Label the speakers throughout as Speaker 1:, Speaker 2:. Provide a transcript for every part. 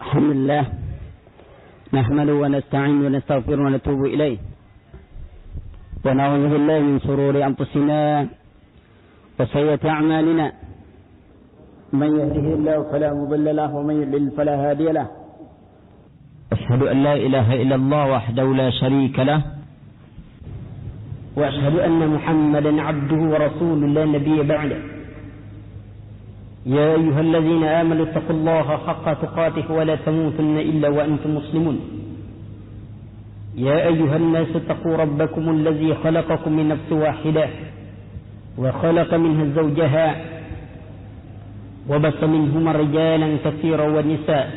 Speaker 1: الحمد لله نحمده ونستعين ونستغفر ونتوب إليه ونعوذ بالله من شرور أنفسنا وسيئات أعمالنا من يهده الله فلا مضل له ومن يضلل فلا هادي له أشهد أن لا إله إلا الله وحده لا شريك له وأشهد أن محمدا عبده ورسوله لا نبي بعده يا أيها الذين آمنوا اتقوا الله حق تقاته ولا تموتن إلا وأنتم مسلمون يا أيها الناس اتقوا ربكم الذي خلقكم من نفس واحدة وخلق منها زوجها وبث منهما رجالا كثيرا ونساء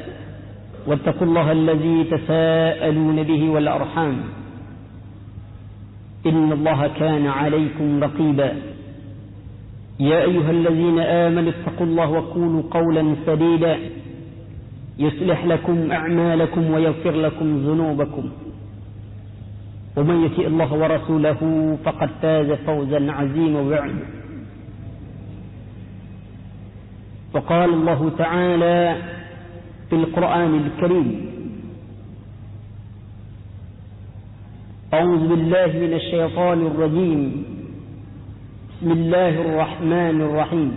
Speaker 1: واتقوا الله الذي تساءلون به والأرحام إن الله كان عليكم رقيبا يا أيها الذين آمنوا اتقوا الله وقولوا قولا سديدا يصلح لكم أعمالكم ويغفر لكم ذنوبكم ومن يطع الله ورسوله فقد فاز فوزا عظيما وبعد وقال الله تعالى في القرآن الكريم أعوذ بالله من الشيطان الرجيم بسم الله الرحمن الرحيم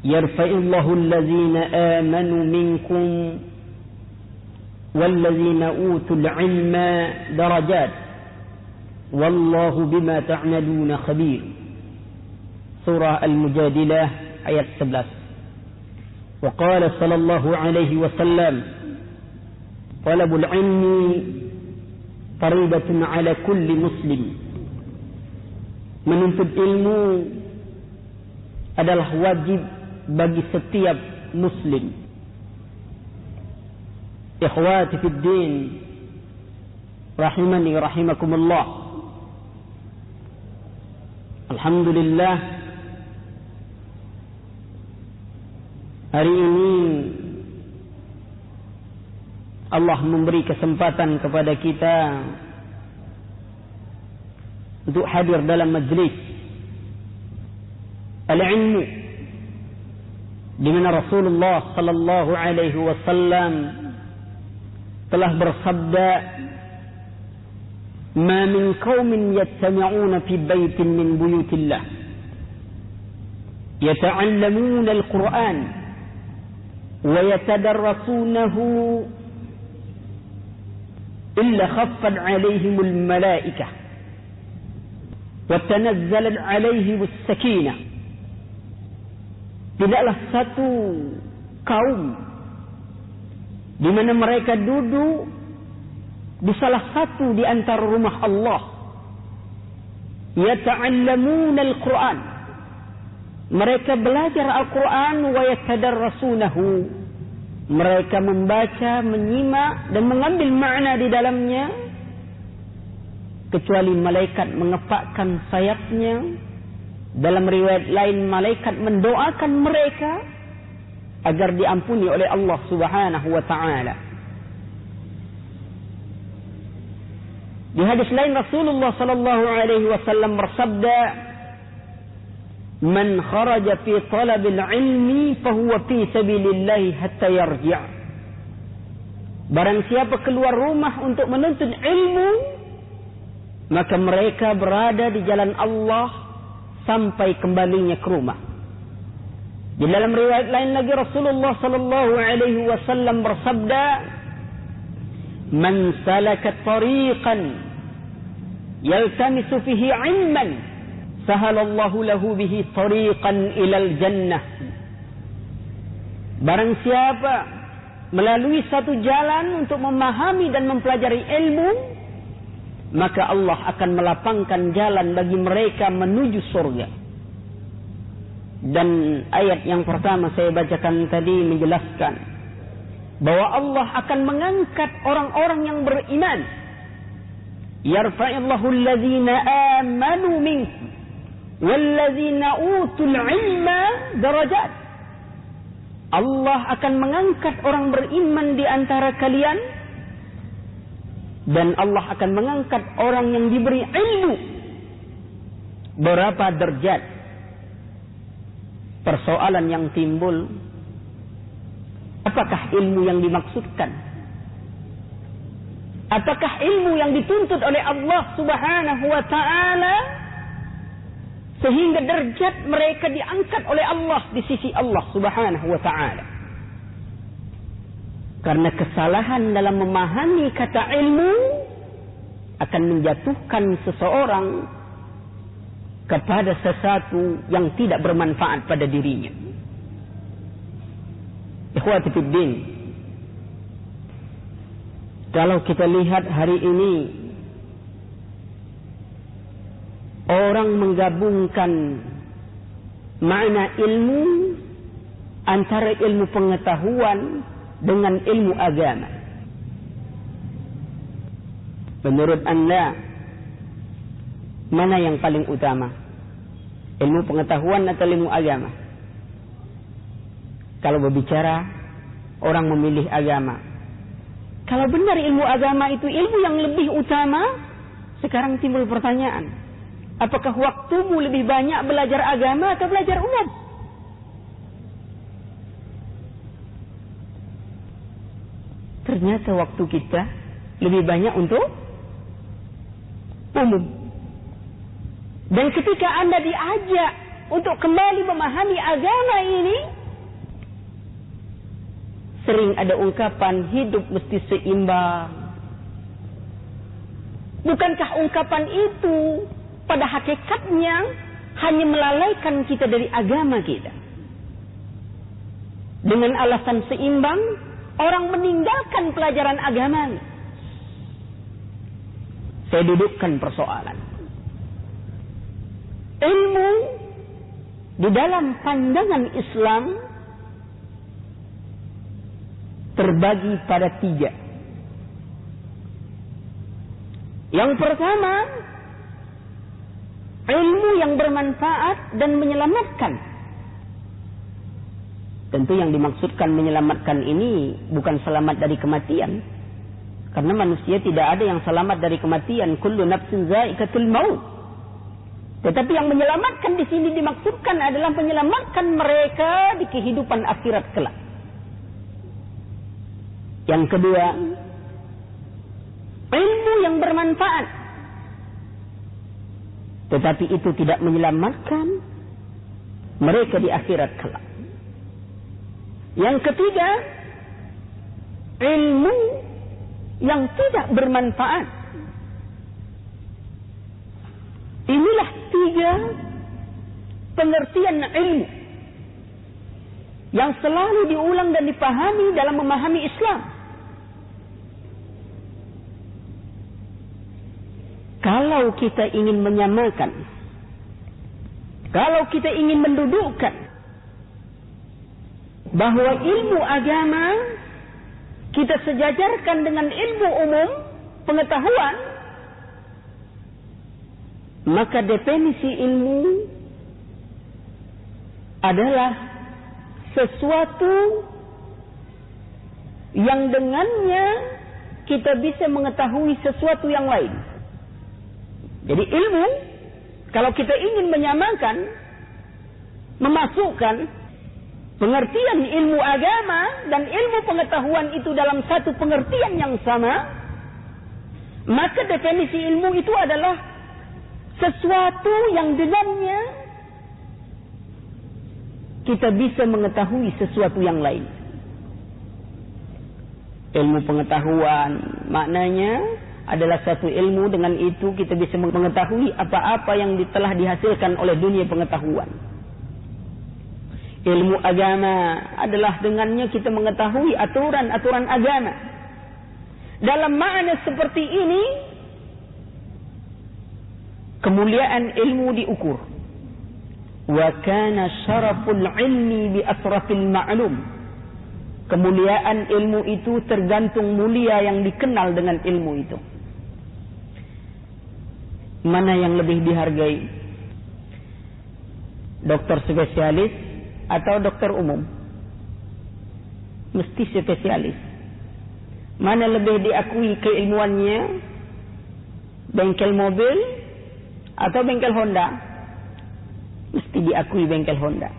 Speaker 1: يرفع الله الذين آمنوا منكم والذين أوتوا العلم درجات والله بما تعملون خبير. Surah Al-Mujadilah ayat 11. وقال صلى الله عليه وسلم طلب العلم faridatun ala kulli muslim. Menuntut ilmu adalah wajib bagi setiap muslim. Ikhwati fid din rahimani rahimakumullah. Alhamdulillah, hari ini Allah memberi kesempatan kepada kita untuk hadir dalam majlis al-ilmu, di mana Rasulullah sallallahu alaihi wasallam telah bersabda, "Ma min qaumin yajtami'una fi baitin min buyutillah yata'allamuna al-Qur'an wa yatadarrasunahu إلا خفت عليهم الملائكة وتنزلت عليهم السكينة." Tidaklah satu kaum di mana mereka duduk di salah satu di antara rumah Allah, yata'allamuna al-Quran, mereka belajar Al-Quran, wa yatadarrasunahu, mereka membaca, menyimak dan mengambil makna di dalamnya, kecuali malaikat mengepakkan sayapnya. Dalam riwayat lain, malaikat mendoakan mereka agar diampuni oleh Allah Subhanahu wa taala. Di hadis lain Rasulullah sallallahu alaihi wasallam bersabda, "Man kharaja fi talabil ilmi fahuwa fi sabilillahi hatta yarji'." Barang siapa keluar rumah untuk menuntut ilmu, maka mereka berada di jalan Allah sampai kembalinya ke rumah. Di dalam riwayat lain lagi Rasulullah sallallahu alaihi wasallam bersabda, "Man salaka tariqan yaltamisu fihi 'ilman sahalallahu lahu bihi tariqan ilal jannah." Barang siapa melalui satu jalan untuk memahami dan mempelajari ilmu, maka Allah akan melapangkan jalan bagi mereka menuju surga. Dan ayat yang pertama saya bacakan tadi menjelaskan bahwa Allah akan mengangkat orang-orang yang beriman. Yarfa'illahu alladhina amanu minkum walladzina utul ilma darajat. Allah akan mengangkat orang beriman di antara kalian, dan Allah akan mengangkat orang yang diberi ilmu. Berapa derajat? Persoalan yang timbul Apakah ilmu yang dimaksudkan? Apakah ilmu yang dituntut oleh Allah Subhanahu wa ta'ala sehingga derajat mereka diangkat oleh Allah di sisi Allah Subhanahu wa ta'ala? Karena kesalahan dalam memahami kata ilmu akan menjatuhkan seseorang kepada sesuatu yang tidak bermanfaat pada dirinya. Ikhwati fiddin, kalau kita lihat hari ini orang menggabungkan makna ilmu antara ilmu pengetahuan dengan ilmu agama. Menurut Anda, mana yang paling utama? Ilmu pengetahuan atau ilmu agama? Kalau berbicara, orang memilih agama. Kalau benar ilmu agama itu ilmu yang lebih utama, sekarang timbul pertanyaan. Apakah waktumu lebih banyak belajar agama atau belajar umum? Ternyata waktu kita lebih banyak untuk umum. Dan ketika Anda diajak untuk kembali memahami agama ini, sering ada ungkapan hidup mesti seimbang. Bukankah ungkapan itu pada hakikatnya hanya melalaikan kita dari agama kita? Dengan alasan seimbang, orang meninggalkan pelajaran agama. Saya dudukkan persoalan. Ilmu di dalam pandangan Islam terbagi pada 3. Yang pertama, ilmu yang bermanfaat dan menyelamatkan. Tentu yang dimaksudkan menyelamatkan ini bukan selamat dari kematian. Karena manusia tidak ada yang selamat dari kematian. Kullu nafsin za'iqatul maut. Tetapi yang menyelamatkan di sini dimaksudkan adalah menyelamatkan mereka di kehidupan akhirat kelak. Yang kedua, ilmu yang bermanfaat. Tetapi itu tidak menyelamatkan mereka di akhirat kelak. Yang ketiga, ilmu yang tidak bermanfaat. Inilah 3 pengertian ilmu yang selalu diulang dan dipahami dalam memahami Islam. Kalau kita ingin menyamakan, kalau kita ingin mendudukkan bahwa ilmu agama kita sejajarkan dengan ilmu umum pengetahuan, maka definisi ilmu adalah sesuatu yang dengannya kita bisa mengetahui sesuatu yang lain. Jadi ilmu, kalau kita ingin menyamakan, memasukkan pengertian ilmu agama dan ilmu pengetahuan itu dalam satu pengertian yang sama, maka definisi ilmu itu adalah sesuatu yang dengannya kita bisa mengetahui sesuatu yang lain. Ilmu pengetahuan maknanya adalah satu ilmu, dengan itu kita bisa mengetahui apa-apa yang telah dihasilkan oleh dunia pengetahuan. Ilmu agama adalah dengannya kita mengetahui aturan-aturan agama. Dalam makna seperti ini, kemuliaan ilmu diukur. Wa kana syaraful ilmi bi asrafil ma'lum. Kemuliaan ilmu itu tergantung mulia yang dikenal dengan ilmu itu. Mana yang lebih dihargai? Dokter spesialis atau dokter umum? Mesti spesialis. Mana lebih diakui keilmuannya? Bengkel mobil atau bengkel Honda? Mesti diakui bengkel Honda.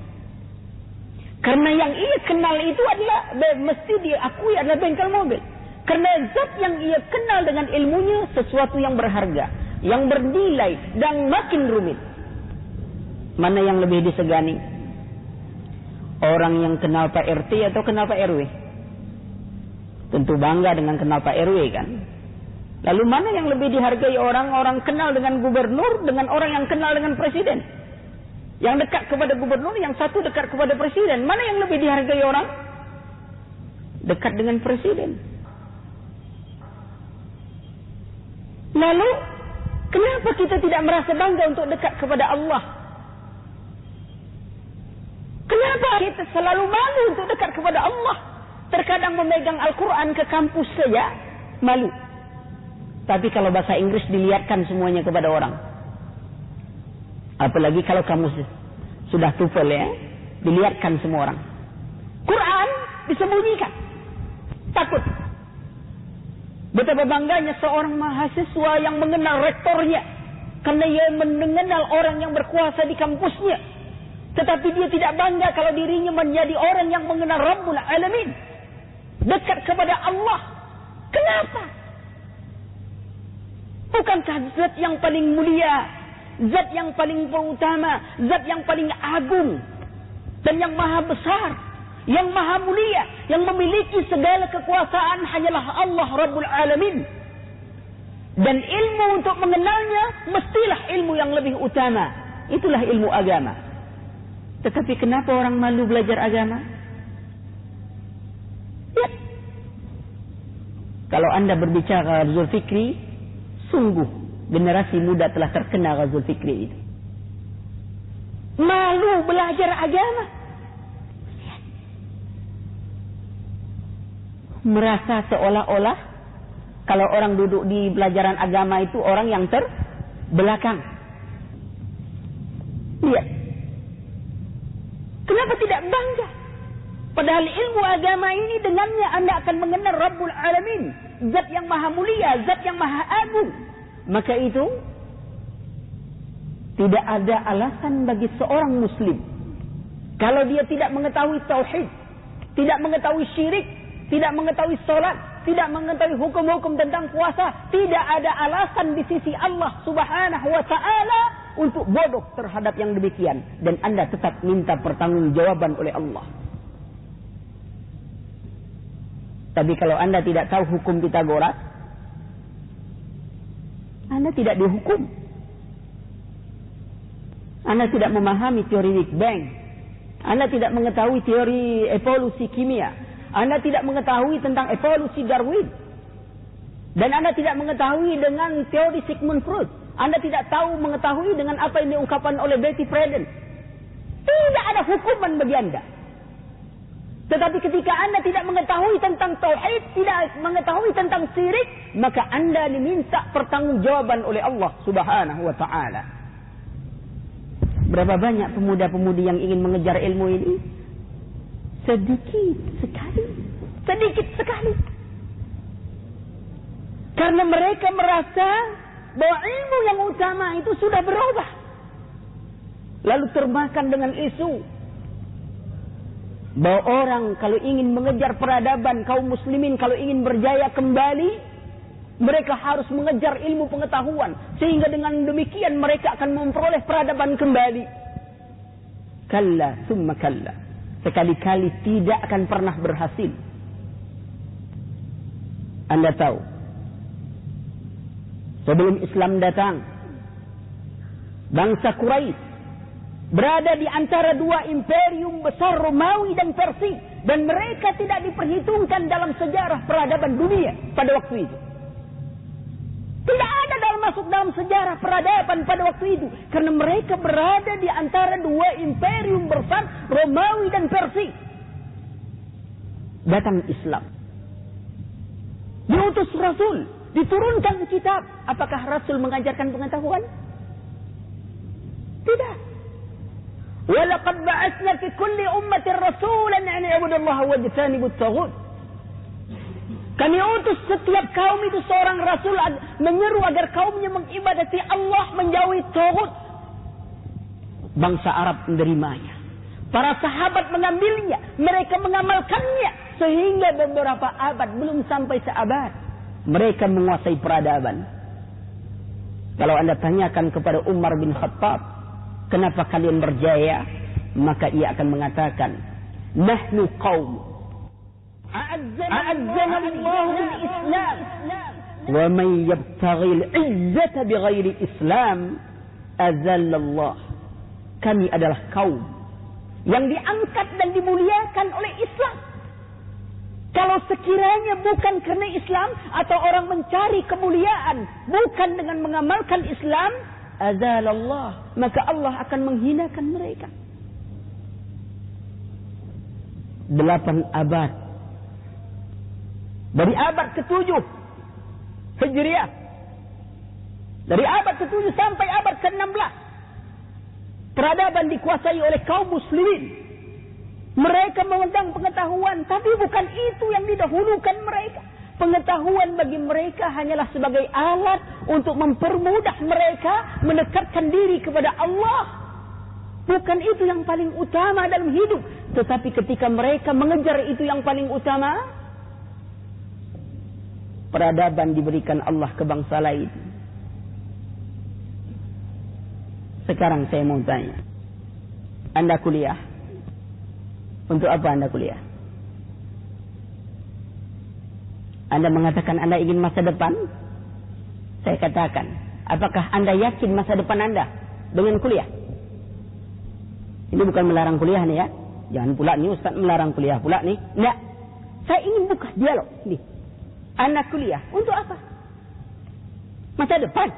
Speaker 1: Karena yang ia kenal itu adalah mesti diakui adalah bengkel mobil. Karena zat yang ia kenal dengan ilmunya sesuatu yang berharga, yang bernilai dan makin rumit. Mana yang lebih disegani? Orang yang kenal Pak RT atau kenal Pak RW? Tentu bangga dengan kenal Pak RW kan. Lalu mana yang lebih dihargai orang kenal dengan gubernur dengan orang yang kenal dengan presiden? Yang dekat kepada gubernur, yang satu dekat kepada presiden. Mana yang lebih dihargai orang? Dekat dengan presiden. Lalu, kenapa kita tidak merasa bangga untuk dekat kepada Allah? Kenapa kita selalu malu untuk dekat kepada Allah? Terkadang memegang Al-Quran ke kampus saja, malu. Tapi kalau bahasa Inggris dilihatkan semuanya kepada orang. Apalagi kalau kamu sudah TOEFL ya, dilihatkan semua orang. Quran disembunyikan. Takut. Betapa bangganya seorang mahasiswa yang mengenal rektornya. Karena ia mengenal orang yang berkuasa di kampusnya. Tetapi dia tidak bangga kalau dirinya menjadi orang yang mengenal Rabbul Alamin. Dekat kepada Allah. Kenapa? Bukankah zat yang paling mulia, zat yang paling terutama, zat yang paling agung, dan yang maha besar, yang maha mulia, yang memiliki segala kekuasaan hanyalah Allah Rabbul Alamin. Dan ilmu untuk mengenalnya mestilah ilmu yang lebih utama. Itulah ilmu agama. Tetapi kenapa orang malu belajar agama? Ya. Kalau anda berbicara Zulfikri, sungguh generasi muda telah terkena Zulfikri itu. Malu belajar agama. Merasa seolah-olah kalau orang duduk di pelajaran agama itu orang yang terbelakang. Lihat. Kenapa tidak bangga? Padahal ilmu agama ini dengannya anda akan mengenal Rabbul Alamin. Zat yang maha mulia, zat yang maha agung. Maka itu tidak ada alasan bagi seorang muslim kalau dia tidak mengetahui tauhid, tidak mengetahui syirik, tidak mengetahui salat, tidak mengetahui hukum-hukum tentang puasa, tidak ada alasan di sisi Allah Subhanahu wa taala untuk bodoh terhadap yang demikian, dan anda tetap minta pertanggungjawaban oleh Allah. Tapi kalau anda tidak tahu hukum Pitagoras, anda tidak dihukum. Anda tidak memahami teori Big Bang. Anda tidak mengetahui teori evolusi kimia. Anda tidak mengetahui tentang evolusi Darwin. Dan anda tidak mengetahui dengan teori Sigmund Freud. Anda tidak mengetahui dengan apa yang diungkapkan oleh Betty Friedan. Tidak ada hukuman bagi anda. Tetapi ketika anda tidak mengetahui tentang tauhid, tidak mengetahui tentang syirik, maka anda diminta pertanggungjawaban oleh Allah Subhanahu wa taala. Berapa banyak pemuda-pemudi yang ingin mengejar ilmu ini? Sedikit sekali. Sedikit sekali. Karena mereka merasa bahwa ilmu yang utama itu sudah berubah. Lalu termakan dengan isu bahwa orang kalau ingin mengejar peradaban kaum muslimin, kalau ingin berjaya kembali, mereka harus mengejar ilmu pengetahuan, sehingga dengan demikian mereka akan memperoleh peradaban kembali. Kalla summa kalla. Sekali-kali tidak akan pernah berhasil. Anda tahu, sebelum Islam datang, bangsa Quraisy berada di antara dua imperium besar, Romawi dan Persia, dan mereka tidak diperhitungkan dalam sejarah peradaban dunia pada waktu itu. Tidak ada masuk dalam sejarah peradaban pada waktu itu, karena mereka berada di antara dua imperium besar, Romawi dan Persia. Datang Islam, diutus Rasul, diturunkan kitab. Apakah Rasul mengajarkan pengetahuan? Tidak. Walaqad ba'atsna fi kulli ummatin rasulan an i'budullaha wajtanibut taghut. Kami utus setiap kaum itu seorang rasul menyeru agar kaumnya mengibadati Allah, menjauhi taghut. Bangsa Arab menerimanya. Para sahabat mengambilnya, mereka mengamalkannya, sehingga beberapa abad, belum sampai seabad, mereka menguasai peradaban. Kalau Anda tanyakan kepada Umar bin Khattab, kenapa kalian berjaya? Maka ia akan mengatakan, nahnu qaum a'azzana Allah bil Islam, wa man yabtaghi al-'izzata bighairi Islam azalla Allah. Kami adalah kaum yang diangkat dan dimuliakan oleh Islam. Kalau sekiranya bukan karena Islam, atau orang mencari kemuliaan bukan dengan mengamalkan Islam, azalallah, maka Allah akan menghinakan mereka. 8 abad. Dari abad ke-7 Hijriah, dari abad ke-7 sampai abad ke-16, peradaban dikuasai oleh kaum muslimin. Mereka memegang pengetahuan, tapi bukan itu yang didahulukan mereka. Pengetahuan bagi mereka hanyalah sebagai alat untuk mempermudah mereka mendekatkan diri kepada Allah. Bukan itu yang paling utama dalam hidup. Tetapi ketika mereka mengejar itu yang paling utama, peradaban diberikan Allah ke bangsa lain. Sekarang saya mau tanya, Anda kuliah, untuk apa Anda kuliah? Anda mengatakan Anda ingin masa depan. Saya katakan, apakah Anda yakin masa depan Anda dengan kuliah? Ini bukan melarang kuliah nih ya. Jangan pula nih Ustaz melarang kuliah pula nih. Enggak. Saya ingin buka dialog nih. Anda kuliah untuk apa? Masa depan.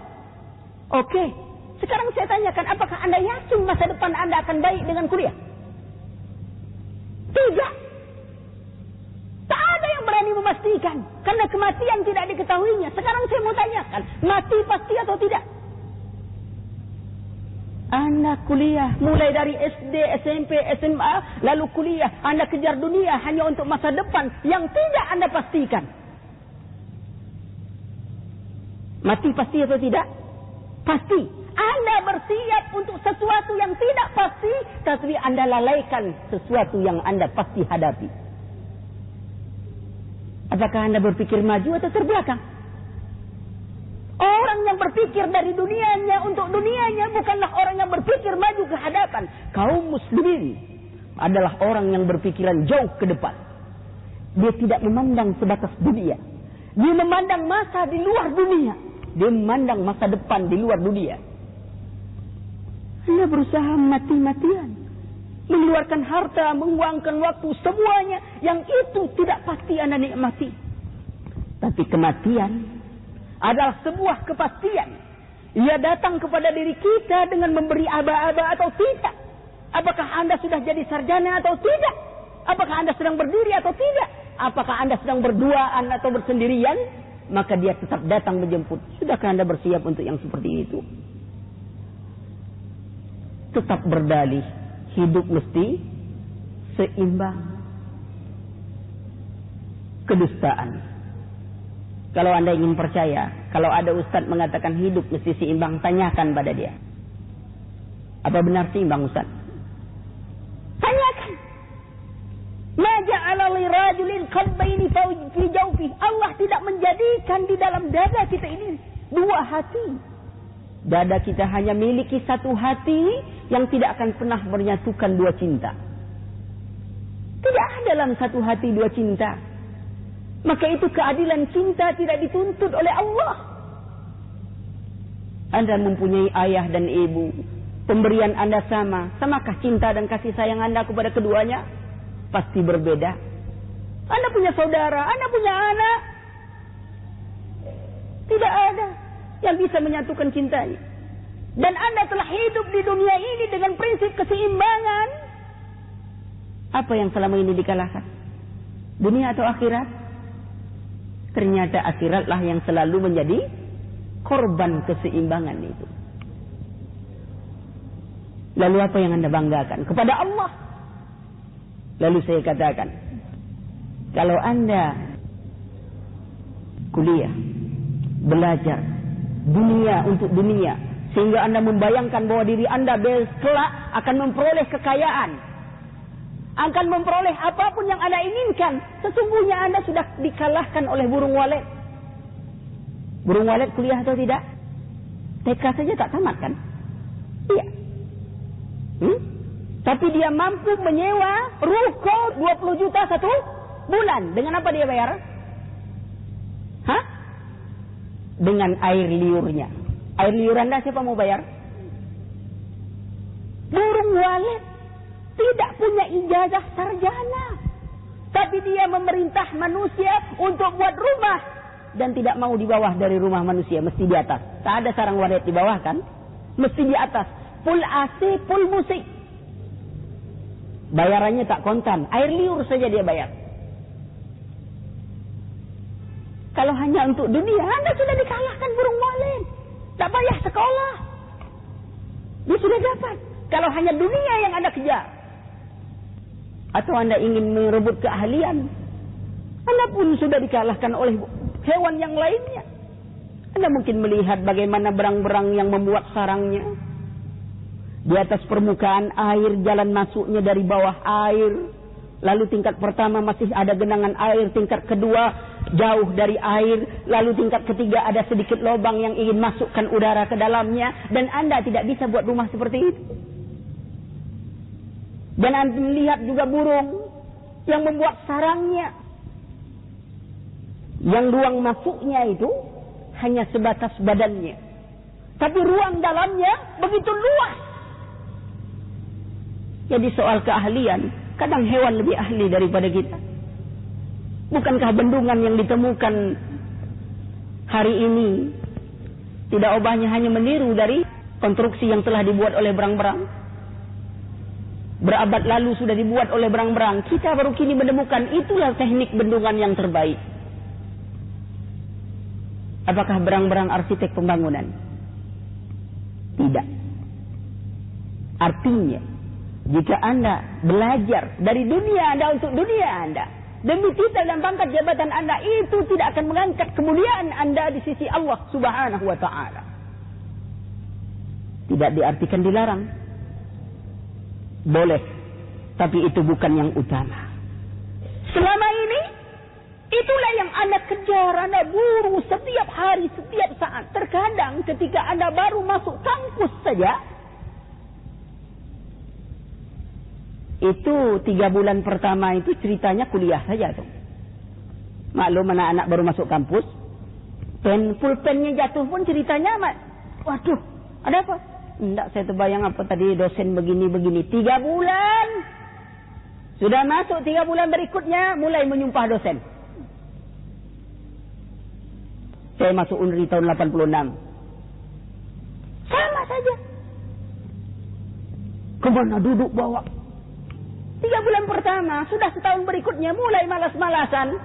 Speaker 1: Oke. Sekarang saya tanyakan, apakah Anda yakin masa depan Anda akan baik dengan kuliah? Tidak. Tak ada yang berani memastikan. Karena kematian tidak diketahuinya. Sekarang saya mau tanyakan, mati pasti atau tidak? Anda kuliah, mulai dari SD, SMP, SMA, lalu kuliah. Anda kejar dunia hanya untuk masa depan yang tidak Anda pastikan. Mati pasti atau tidak? Pasti. Anda bersiap untuk sesuatu yang tidak pasti, tapi Anda lalaikan sesuatu yang Anda pasti hadapi. Apakah Anda berpikir maju atau terbelakang? Orang yang berpikir dari dunianya untuk dunianya bukanlah orang yang berpikir maju ke hadapan. Kaum muslimin adalah orang yang berpikiran jauh ke depan. Dia tidak memandang sebatas dunia. Dia memandang masa di luar dunia. Dia memandang masa depan di luar dunia. Anda berusaha mati-matian, mengeluarkan harta, menguangkan waktu, semuanya yang itu tidak pasti Anda nikmati. Tapi kematian adalah sebuah kepastian. Ia datang kepada diri kita dengan memberi aba-aba atau tidak. Apakah Anda sudah jadi sarjana atau tidak? Apakah Anda sedang berdiri atau tidak? Apakah Anda sedang berduaan atau bersendirian? Maka dia tetap datang menjemput. Sudahkah Anda bersiap untuk yang seperti itu? Tetap berdalih, hidup mesti seimbang. Kedustaan. Kalau Anda ingin percaya, kalau ada ustaz mengatakan hidup mesti seimbang, tanyakan pada dia. Apa benar seimbang ustaz? Tanyakan. Ma ja'ala li rajulin qalbayni fi jawfi. Allah tidak menjadikan di dalam dada kita ini 2 hati. Dada kita hanya miliki 1 hati yang tidak akan pernah menyatukan 2 cinta. Tidak ada dalam 1 hati 2 cinta. Maka itu keadilan cinta tidak dituntut oleh Allah. Anda mempunyai ayah dan ibu. Pemberian Anda sama. Samakah cinta dan kasih sayang Anda kepada keduanya? Pasti berbeda. Anda punya saudara, Anda punya anak. Tidak ada yang bisa menyatukan cintanya. Dan Anda telah hidup di dunia ini dengan prinsip keseimbangan. Apa yang selama ini dikalahkan? Dunia atau akhirat? Ternyata akhiratlah yang selalu menjadi korban keseimbangan itu. Lalu apa yang Anda banggakan? Kepada Allah. Lalu saya katakan, kalau Anda kuliah, belajar dunia untuk dunia, sehingga Anda membayangkan bahwa diri Anda kelak akan memperoleh kekayaan, akan memperoleh apapun yang Anda inginkan. Sesungguhnya Anda sudah dikalahkan oleh burung walet. Burung walet kuliah atau tidak? TK saja tak tamat kan? Iya. Tapi dia mampu menyewa ruko 20 juta satu bulan. Dengan apa dia bayar? Hah? Dengan air liurnya. Air liur Anda siapa mau bayar? Burung walet tidak punya ijazah sarjana. Tapi dia memerintah manusia untuk buat rumah. Dan tidak mau di bawah dari rumah manusia. Mesti di atas. Tak ada sarang walet di bawah kan? Mesti di atas. Full AC, full musik. Bayarannya tak kontan. Air liur saja dia bayar. Kalau hanya untuk dunia, Anda sudah dikalahkan burung walet. Tak payah sekolah. Dia sudah dapat. Kalau hanya dunia yang Anda kejar. Atau Anda ingin merebut keahlian. Anda pun sudah dikalahkan oleh hewan yang lainnya. Anda mungkin melihat bagaimana berang-berang yang membuat sarangnya. Di atas permukaan air, jalan masuknya dari bawah air. Lalu tingkat pertama masih ada genangan air. Tingkat kedua jauh dari air. Lalu tingkat ketiga ada sedikit lubang yang ingin masukkan udara ke dalamnya. Dan Anda tidak bisa buat rumah seperti itu. Dan Anda melihat juga burung yang membuat sarangnya. Yang ruang masuknya itu hanya sebatas badannya. Tapi ruang dalamnya begitu luas. Jadi soal keahlian, kadang hewan lebih ahli daripada kita. Bukankah bendungan yang ditemukan hari ini tidak ubahnya hanya meniru dari konstruksi yang telah dibuat oleh berang-berang? Berabad lalu sudah dibuat oleh berang-berang. Kita baru kini menemukan itulah teknik bendungan yang terbaik. Apakah berang-berang arsitek pembangunan? Tidak. Artinya, jika Anda belajar dari dunia Anda untuk dunia Anda, demi titel dan pangkat jabatan Anda, itu tidak akan mengangkat kemuliaan Anda di sisi Allah Subhanahu wa ta'ala. Tidak diartikan dilarang. Boleh, tapi itu bukan yang utama. Selama ini, itulah yang Anda kejar, Anda buru setiap hari, setiap saat. Terkadang ketika Anda baru masuk kampus saja, itu 3 bulan pertama itu ceritanya kuliah saja tuh. Maklum anak-anak baru masuk kampus, pulpennya jatuh pun ceritanya amat. Waduh, ada apa? Tidak, saya terbayang apa tadi dosen begini-begini. 3 bulan. Sudah masuk 3 bulan berikutnya, mulai menyumpah dosen. Saya masuk UNRI tahun 86. Sama saja. Kemana duduk bawa? 3 bulan pertama, sudah setahun berikutnya mulai malas-malasan.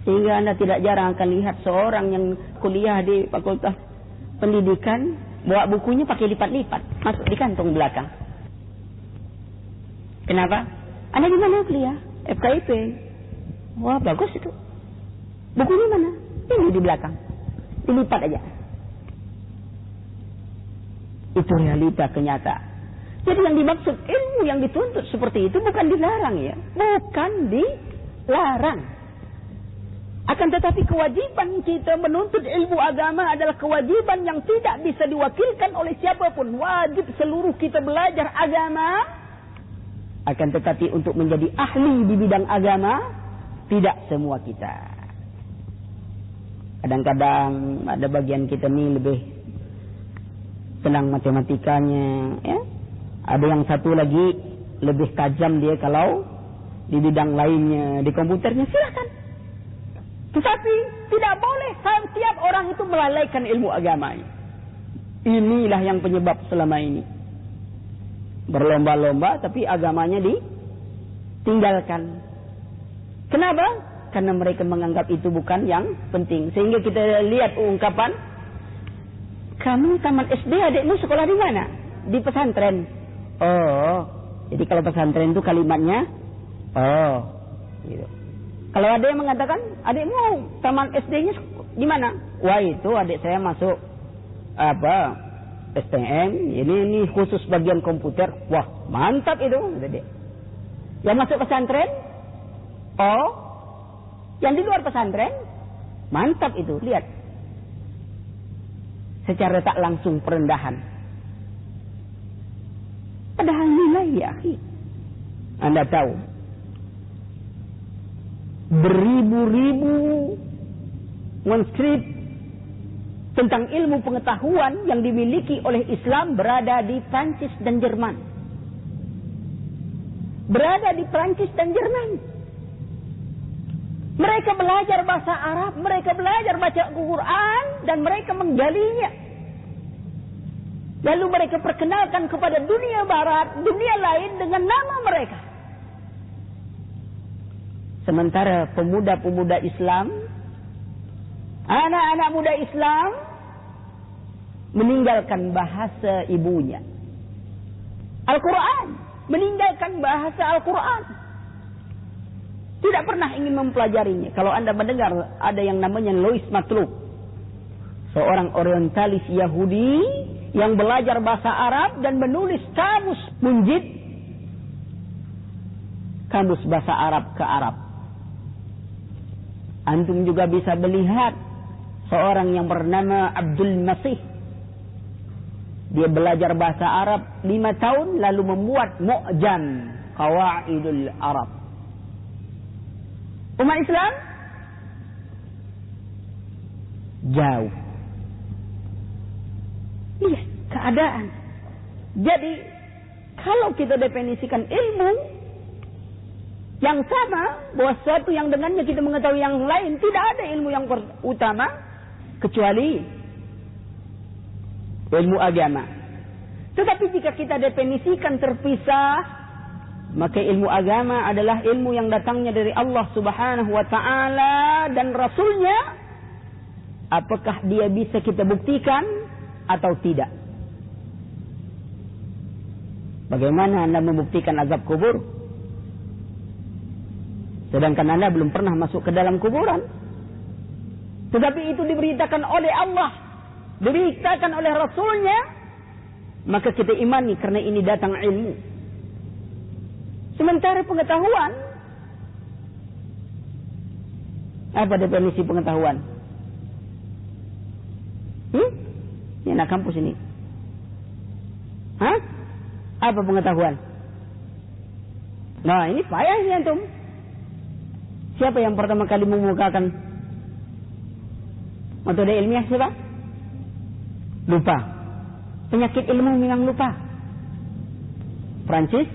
Speaker 1: Sehingga Anda tidak jarang akan lihat seorang yang kuliah di fakultas pendidikan, bawa bukunya pakai lipat-lipat, masuk di kantong belakang. Kenapa? Anda di mana kuliah? FKIP. Wah, bagus itu. Bukunya mana? Ini di belakang. Dilipat aja. Itu realita kenyataan. Jadi yang dimaksud ilmu yang dituntut seperti itu bukan dilarang ya. Bukan dilarang. Akan tetapi kewajiban kita menuntut ilmu agama adalah kewajiban yang tidak bisa diwakilkan oleh siapapun. Wajib seluruh kita belajar agama. Akan tetapi untuk menjadi ahli di bidang agama, tidak semua kita. Kadang-kadang ada bagian kita ni lebih senang matematikanya, ya. Ada yang satu lagi lebih tajam dia kalau di bidang lainnya, di komputernya, silakan. Tetapi tidak boleh setiap orang itu melalaikan ilmu agamanya. Inilah yang penyebab selama ini. Berlomba-lomba tapi agamanya ditinggalkan. Kenapa? Karena mereka menganggap itu bukan yang penting. Sehingga kita lihat ungkapan, kamu taman SD, adikmu sekolah di mana? Di pesantren. Oh, jadi kalau pesantren itu kalimatnya, oh, gitu. Kalau ada yang mengatakan, adikmu taman SD-nya di mana? Wah, itu adik saya masuk STM, ini khusus bagian komputer. Wah, mantap itu. Yang masuk pesantren, oh, yang di luar pesantren, mantap itu. Lihat, secara tak langsung perendahan. Padahal nilai ya, Anda tahu, beribu-ribu manuskrip tentang ilmu pengetahuan yang dimiliki oleh Islam berada di Prancis dan Jerman. Berada di Prancis dan Jerman. Mereka belajar bahasa Arab, mereka belajar baca Al-Quran, dan mereka menggalinya. Lalu mereka perkenalkan kepada dunia barat, dunia lain dengan nama mereka. Sementara pemuda-pemuda Islam, anak-anak muda Islam, meninggalkan bahasa ibunya. Al-Quran, meninggalkan bahasa Al-Quran. Tidak pernah ingin mempelajarinya. Kalau Anda mendengar ada yang namanya Louis Matlub, seorang orientalis Yahudi yang belajar bahasa Arab dan menulis kamus Munjid, kamus bahasa Arab ke Arab. Antum juga bisa melihat seorang yang bernama Abdul Masih. Dia belajar bahasa Arab 5 tahun lalu membuat Mu'jam Qawaidul Arab. Umat Islam jauh. Iya, keadaan. Jadi kalau kita definisikan ilmu yang sama, bahwa sesuatu yang dengannya kita mengetahui yang lain, tidak ada ilmu yang utama kecuali ilmu agama. Tetapi jika kita definisikan terpisah, maka ilmu agama adalah ilmu yang datangnya dari Allah Subhanahu wa ta'ala dan Rasulnya. Apakah dia bisa kita buktikan atau tidak? Bagaimana Anda membuktikan azab kubur, sedangkan Anda belum pernah masuk ke dalam kuburan? Tetapi itu diberitakan oleh Allah, diberitakan oleh Rasulnya, maka kita imani karena ini datang ilmu. Sementara pengetahuan, apa definisi pengetahuan? Ini anak kampus ini. Hah? Apa pengetahuan? Nah, ini payah ini antum. Siapa yang pertama kali mengemukakan metode ilmiah? Siapa? Lupa. Penyakit ilmu memang lupa. Francis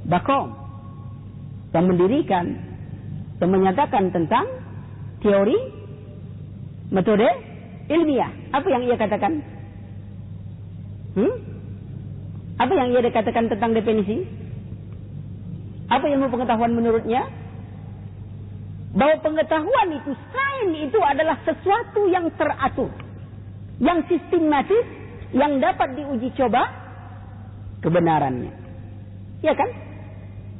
Speaker 1: Bacon yang mendirikan dan menyatakan tentang teori metode ilmiah. Apa yang ia katakan? Apa yang ia katakan tentang definisi? Apa ilmu pengetahuan menurutnya? Bahwa pengetahuan itu, sains itu adalah sesuatu yang teratur, yang sistematis, yang dapat diuji coba kebenarannya. Ya kan?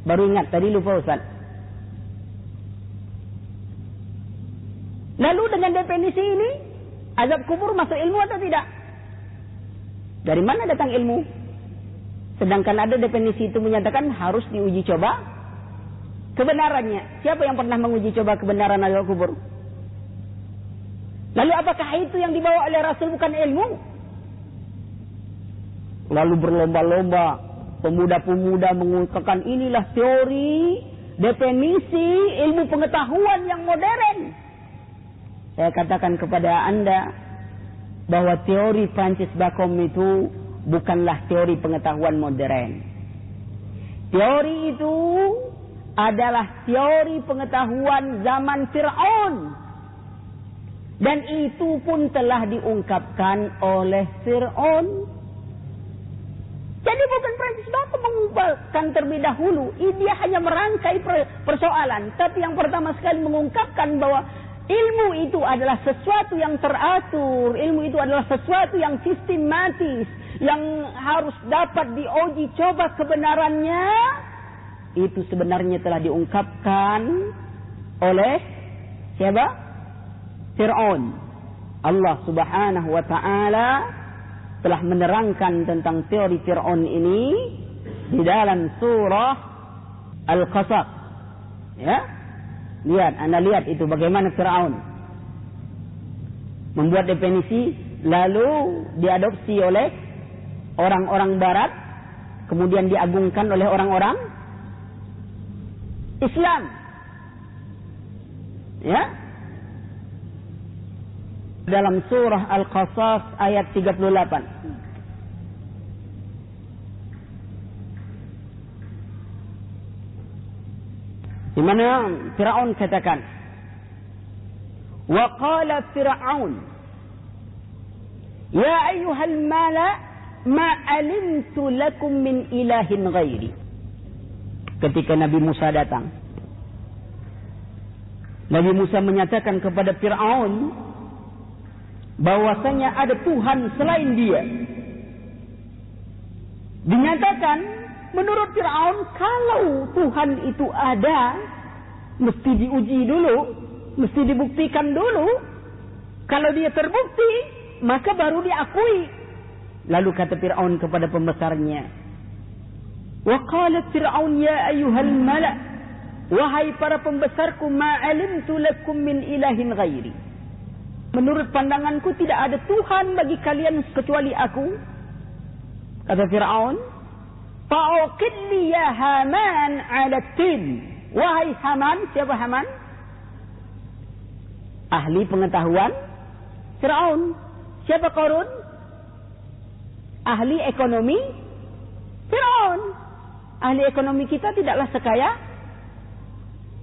Speaker 1: Baru ingat, tadi lupa Ustaz. Lalu dengan definisi ini, azab kubur masuk ilmu atau tidak? Dari mana datang ilmu? Sedangkan ada definisi itu menyatakan harus diuji coba kebenarannya. Siapa yang pernah menguji coba kebenaran azab kubur? Lalu apakah itu yang dibawa oleh Rasul bukan ilmu? Lalu berlomba-lomba pemuda-pemuda mengungkapkan inilah teori, definisi ilmu pengetahuan yang modern. Saya katakan kepada Anda bahwa teori Francis Bacon itu bukanlah teori pengetahuan modern. Teori itu adalah teori pengetahuan zaman Fir'aun. Dan itu pun telah diungkapkan oleh Fir'aun. Jadi bukan Francis Bacon mengungkapkan terlebih dahulu. Dia hanya merangkai persoalan. Tapi yang pertama sekali mengungkapkan bahwa ilmu itu adalah sesuatu yang teratur. Ilmu itu adalah sesuatu yang sistematis. Yang harus dapat diuji coba kebenarannya. Itu sebenarnya telah diungkapkan oleh siapa? Fir'aun. Allah Subhanahu wa ta'ala telah menerangkan tentang teori Fir'aun ini di dalam surah Al-Qasas. Ya, Anda lihat itu bagaimana Fir'aun membuat definisi, lalu diadopsi oleh orang-orang Barat, kemudian diagungkan oleh orang-orang Islam. Ya, dalam surah Al-Qasas ayat 38. Di mana Fir'aun katakan, wa qala Fir'aun ya ayyuhal mala ma alimtu lakum min ilahin ghairi. Ketika Nabi Musa datang, Nabi Musa menyatakan kepada Fir'aun bahwasanya ada Tuhan selain dia. Dinyatakan menurut Fir'aun kalau Tuhan itu ada, mesti diuji dulu, mesti dibuktikan dulu. Kalau dia terbukti, maka baru diakui. Lalu kata Fir'aun kepada pembesarnya, wa qala Fir'aun ya ayyuhal mala, wahai para pembesarku, ma alimtu lakum min ilahin ghairi. Menurut pandanganku tidak ada Tuhan bagi kalian kecuali aku. Kata Fir'aun, fa'uqid li ya Haman 'ala tin. Wahai Haman, siapa Haman? Ahli pengetahuan Fir'aun. Siapa Qarun? Ahli ekonomi Fir'aun. Ahli ekonomi kita tidaklah sekaya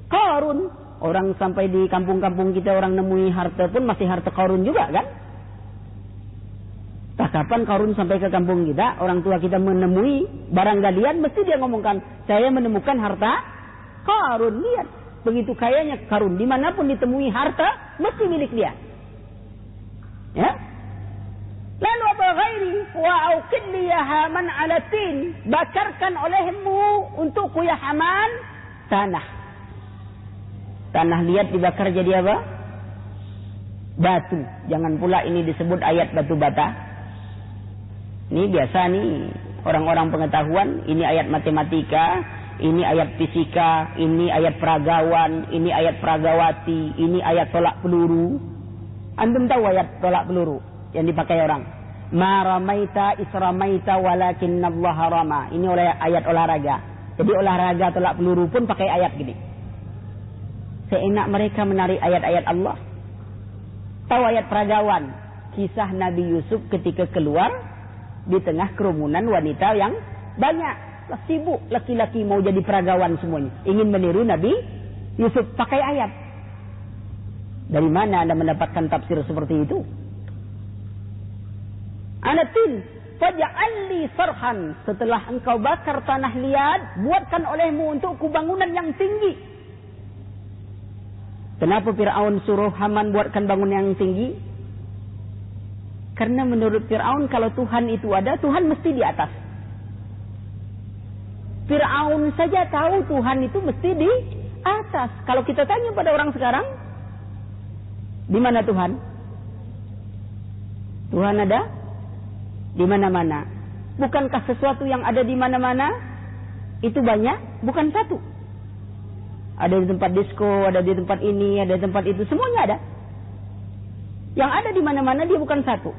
Speaker 1: Qarun. Orang sampai di kampung-kampung kita orang nemui harta pun masih harta Qarun juga kan? Tak kapan Qarun sampai ke kampung kita, orang tua kita menemui barang galian, mesti dia ngomongkan, saya menemukan harta Qarun. Lihat, begitu kayanya Qarun, dimanapun ditemui harta, mesti milik dia. Ya? Lalu apa ghairi? Wa auqid li ya Haman 'ala tin. Bakarkan olehmu untukku ya Haman tanah. Tanah liat dibakar jadi apa? Batu. Jangan pula ini disebut ayat batu bata. Ini biasa nih orang-orang pengetahuan, ini ayat matematika, ini ayat fisika, ini ayat peragawan, ini ayat peragawati, ini ayat tolak peluru. Antum tahu ayat tolak peluru yang dipakai orang? Ma ramaita isramaita walakinnallaha rama. Ini oleh ayat olahraga. Jadi olahraga tolak peluru pun pakai ayat gini. Seenak mereka menarik ayat-ayat Allah. Tahu ayat peragawan, kisah Nabi Yusuf ketika keluar di tengah kerumunan wanita yang banyak, sibuk laki-laki mau jadi peragawan semuanya, ingin meniru Nabi Yusuf, pakai ayat. Dari mana Anda mendapatkan tafsir seperti itu? Anatin faj'alli sarhan, setelah engkau bakar tanah liat, buatkan olehmu untukku bangunan yang tinggi. Kenapa Fir'aun suruh Haman buatkan bangunan yang tinggi? Karena menurut Fir'aun kalau Tuhan itu ada, Tuhan mesti di atas. Fir'aun saja tahu Tuhan itu mesti di atas. Kalau kita tanya pada orang sekarang, di mana Tuhan? Tuhan ada di mana-mana. Bukankah sesuatu yang ada di mana-mana itu banyak? Bukan satu. Ada di tempat disko, ada di tempat ini, ada di tempat itu, semuanya ada. Yang ada di mana-mana dia bukan satu.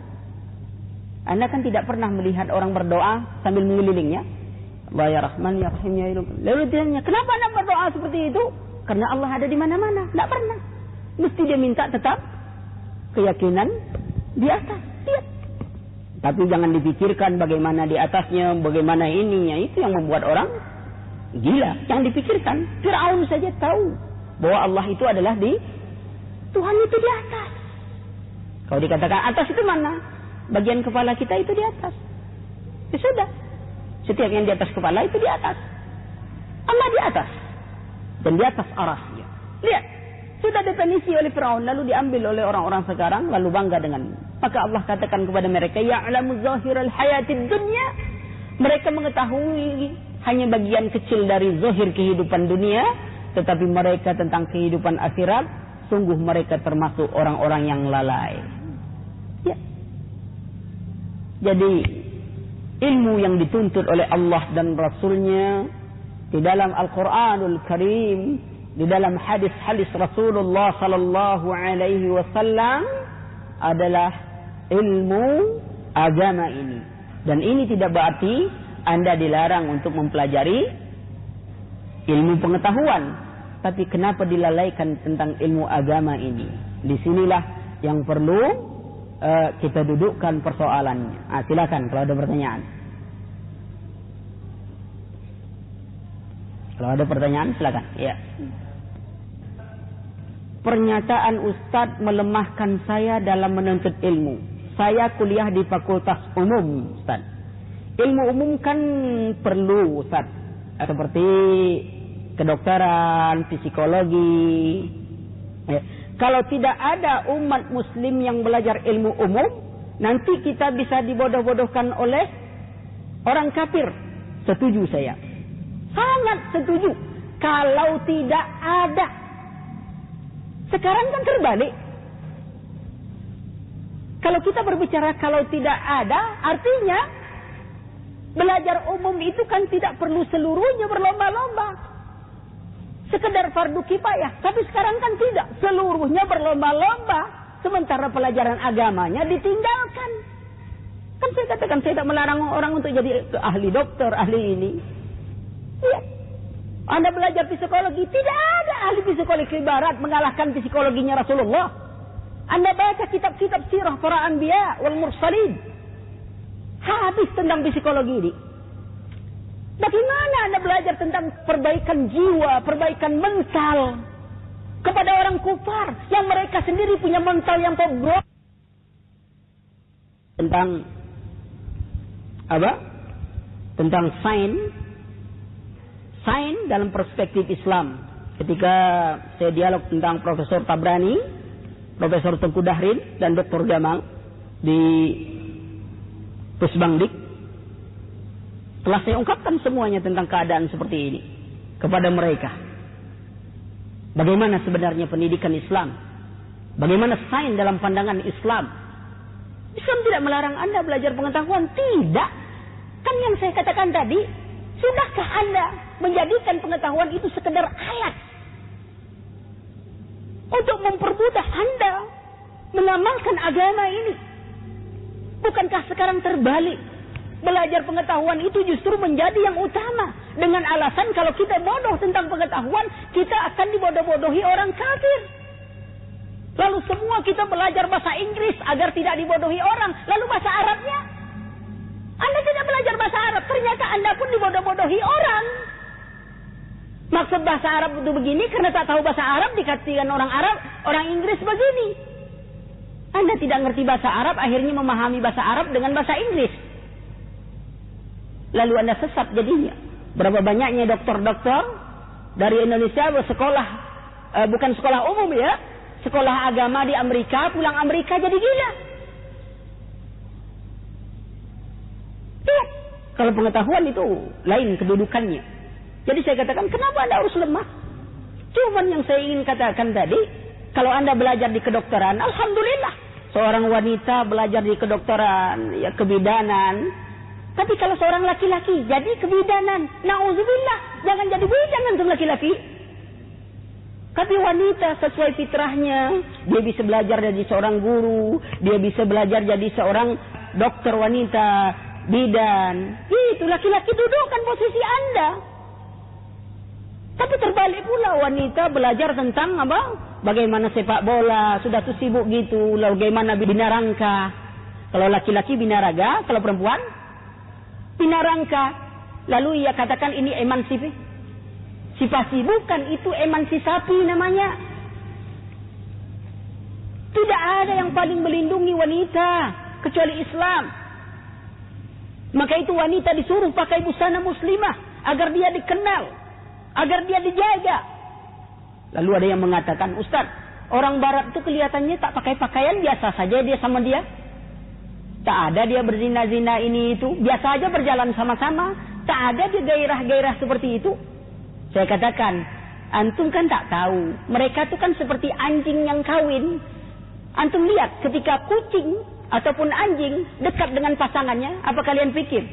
Speaker 1: Anda kan tidak pernah melihat orang berdoa sambil mengelilingnya. Allah ya Rahman ya Rahim ya Ilah. Lalu ditanya, kenapa Anda berdoa seperti itu? Karena Allah ada di mana-mana. Tidak pernah. Mesti dia minta tetap keyakinan di atas. Lihat. Tapi jangan dipikirkan bagaimana di atasnya, bagaimana ininya. Itu yang membuat orang gila. Yang dipikirkan, Fir'aun saja tahu bahwa Allah itu adalah di Tuhan itu di atas. Kalau dikatakan atas itu mana? Bagian kepala kita itu di atas. Ya sudah. Setiap yang di atas kepala itu di atas. Allah di atas. Dan di atas arahnya. Lihat. Sudah definisi oleh Fir'aun, lalu diambil oleh orang-orang sekarang, lalu bangga dengan. Maka Allah katakan kepada mereka, ya'lamu zahiral hayatid dunya. Mereka mengetahui hanya bagian kecil dari zahir kehidupan dunia, tetapi mereka tentang kehidupan akhirat, sungguh mereka termasuk orang-orang yang lalai. Ya. Jadi ilmu yang dituntut oleh Allah dan Rasulnya di dalam Al-Quranul Karim, di dalam hadis-hadis Rasulullah sallallahu alaihi wasallam adalah ilmu agama ini. Dan ini tidak berarti Anda dilarang untuk mempelajari ilmu pengetahuan. Tapi kenapa dilalaikan tentang ilmu agama ini? Disinilah yang perlu kita dudukkan persoalannya. Silakan kalau ada pertanyaan. Kalau ada pertanyaan silakan. Ya. Pernyataan Ustadz melemahkan saya dalam menuntut ilmu. Saya kuliah di Fakultas Umum, Ustadz. Ilmu umum kan perlu, Ustadz. Seperti kedokteran, psikologi. Kalau tidak ada umat muslim yang belajar ilmu umum, nanti kita bisa dibodoh-bodohkan oleh orang kafir. Setuju saya. Sangat setuju. Kalau tidak ada. Sekarang kan terbalik. Kalau kita berbicara kalau tidak ada, artinya belajar umum itu kan tidak perlu seluruhnya berlomba-lomba. Sekedar fardu kifayah. Tapi sekarang kan tidak. Seluruhnya berlomba-lomba. Sementara pelajaran agamanya ditinggalkan. Kan saya katakan saya tidak melarang orang untuk jadi ahli dokter, ahli ini. Ya. Anda belajar psikologi. Tidak ada ahli psikologi barat mengalahkan psikologinya Rasulullah. Anda baca kitab-kitab sirah para anbiya wal mursalin. Habis tentang psikologi ini. Bagaimana Anda belajar tentang perbaikan jiwa, perbaikan mental kepada orang kufar yang mereka sendiri punya mental yang bobrok? Tentang apa? Tentang sains dalam perspektif Islam. Ketika saya dialog tentang Profesor Tabrani, Profesor Tengku Dahrin dan Dr. Gamal di Pusbangdik, telah saya ungkapkan semuanya tentang keadaan seperti ini kepada mereka. Bagaimana sebenarnya pendidikan Islam? Bagaimana sains dalam pandangan Islam? Islam tidak melarang Anda belajar pengetahuan. Tidak. Kan yang saya katakan tadi, sudahkah Anda menjadikan pengetahuan itu sekedar alat untuk mempermudah Anda mengamalkan agama ini? Bukankah sekarang terbalik? Belajar pengetahuan itu justru menjadi yang utama. Dengan alasan kalau kita bodoh tentang pengetahuan, kita akan dibodoh-bodohi orang kafir. Lalu semua kita belajar bahasa Inggris agar tidak dibodohi orang. Lalu bahasa Arabnya? Anda tidak belajar bahasa Arab, ternyata Anda pun dibodoh-bodohi orang. Maksud bahasa Arab itu begini, karena tak tahu bahasa Arab dikatakan orang Arab, orang Inggris begini. Anda tidak ngerti bahasa Arab, akhirnya memahami bahasa Arab dengan bahasa Inggris. Lalu Anda sesat jadinya. Berapa banyaknya dokter-dokter dari Indonesia bersekolah, bukan sekolah umum ya, sekolah agama di Amerika, pulang Amerika jadi gila. Kalau pengetahuan itu lain kedudukannya. Jadi saya katakan, kenapa Anda harus lemah? Cuman yang saya ingin katakan tadi, kalau Anda belajar di kedokteran, alhamdulillah. Seorang wanita belajar di kedokteran, ya kebidanan. Tapi kalau seorang laki-laki jadi kebidanan, na'udzubillah, jangan jadi bidan untuk laki-laki. Tapi wanita sesuai fitrahnya, dia bisa belajar jadi seorang guru, dia bisa belajar jadi seorang dokter wanita, bidan. Itu laki-laki dudukkan posisi Anda. Tapi terbalik pula, wanita belajar tentang apa? Bagaimana sepak bola, sudah tuh sibuk gitu. Lalu bagaimana binarangka. Kalau laki-laki binaraga, kalau perempuan binarangka. Lalu ia katakan ini emansipasi. Bukan, itu emansipasi namanya. Tidak ada yang paling melindungi wanita kecuali Islam. Maka itu wanita disuruh pakai busana muslimah agar dia dikenal, agar dia dijaga. Lalu ada yang mengatakan, Ustaz, orang barat itu kelihatannya tak pakai pakaian, biasa saja dia sama dia. Tak ada dia berzina-zina ini itu, biasa aja berjalan sama-sama. Tak ada dia gairah-gairah seperti itu. Saya katakan, antum kan tak tahu. Mereka itu kan seperti anjing yang kawin. Antum lihat ketika kucing ataupun anjing dekat dengan pasangannya, apa kalian pikir?